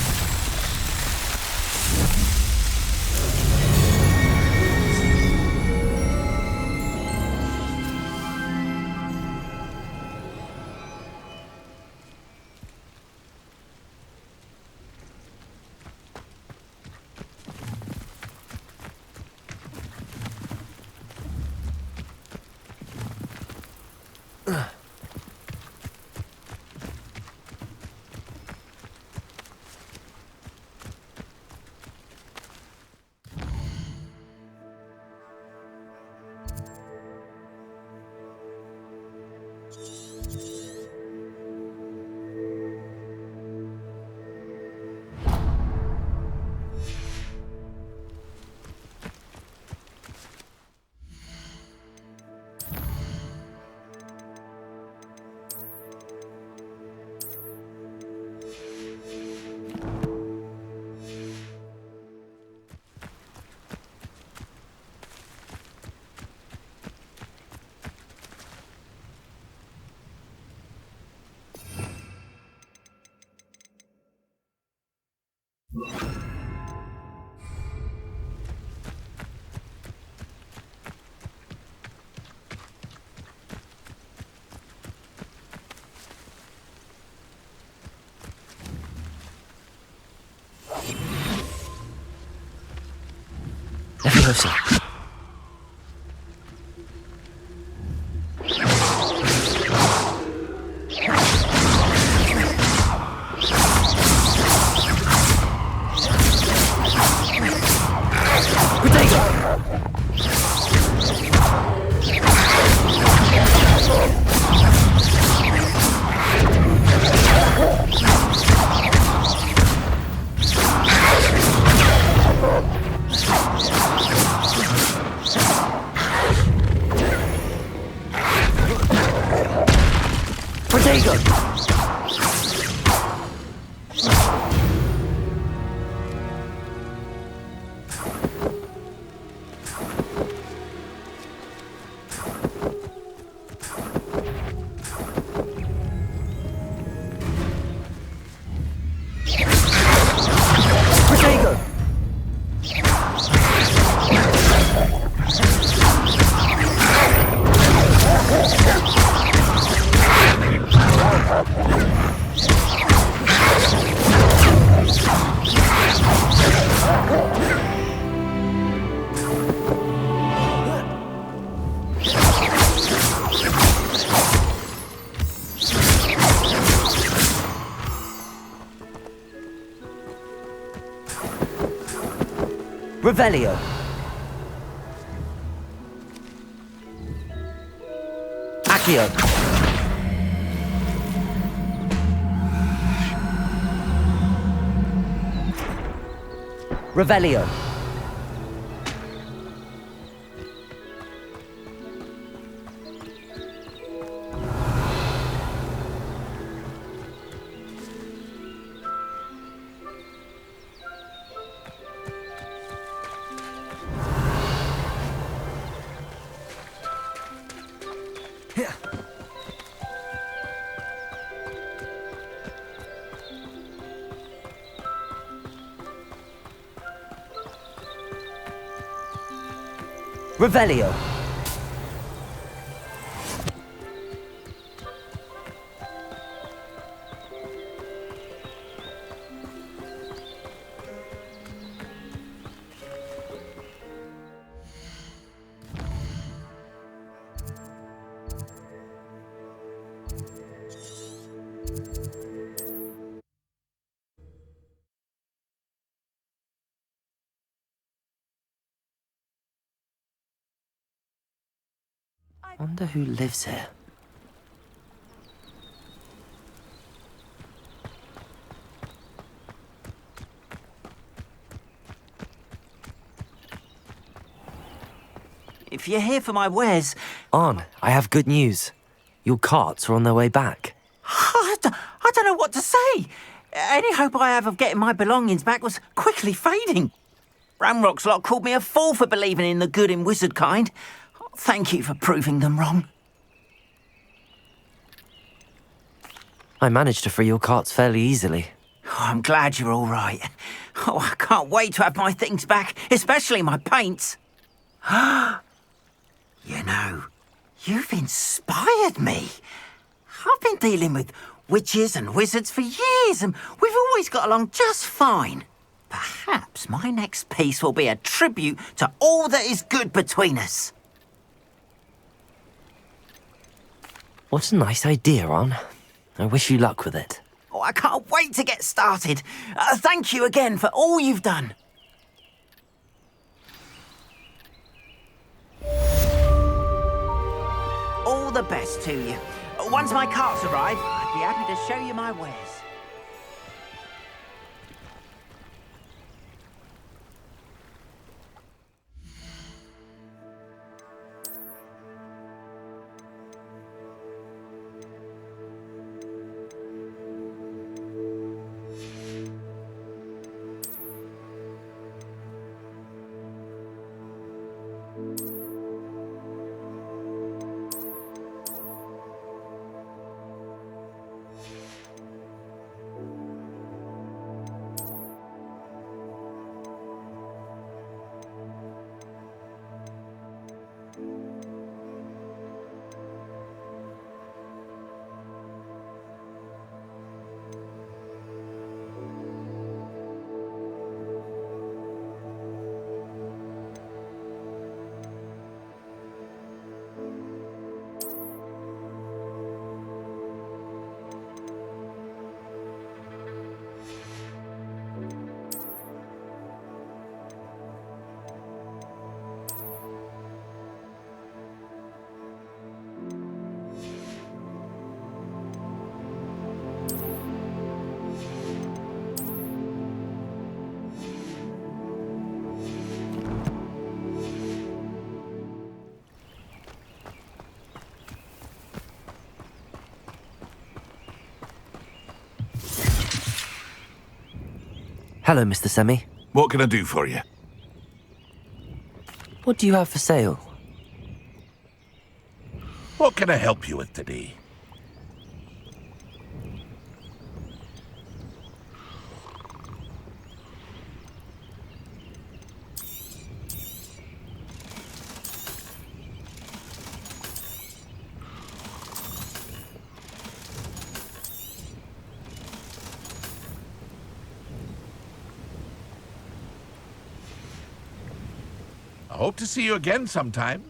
closer. Revelio. Accio. Revelio. Revelio. Wonder who lives here. If you're here for my wares... Arn, I have good news. Your carts are on their way back. I don't know what to say. Any hope I have of getting my belongings back was quickly fading. Ramrock's lot called me a fool for believing in the good in wizard kind. Thank you for proving them wrong. I managed to free your carts fairly easily. Oh, I'm glad you're all right. Oh, I can't wait to have my things back, especially my paints. You know, you've inspired me. I've been dealing with witches and wizards for years, and we've always got along just fine. Perhaps my next piece will be a tribute to all that is good between us. What a nice idea, Arn. I wish you luck with it. Oh, I can't wait to get started. Thank you again for all you've done. All the best to you. Once my carts arrive, I'd be happy to show you my wares. Hello, Mr. Semi. What can I do for you? What do you have for sale? What can I help you with today? I hope to see you again sometime.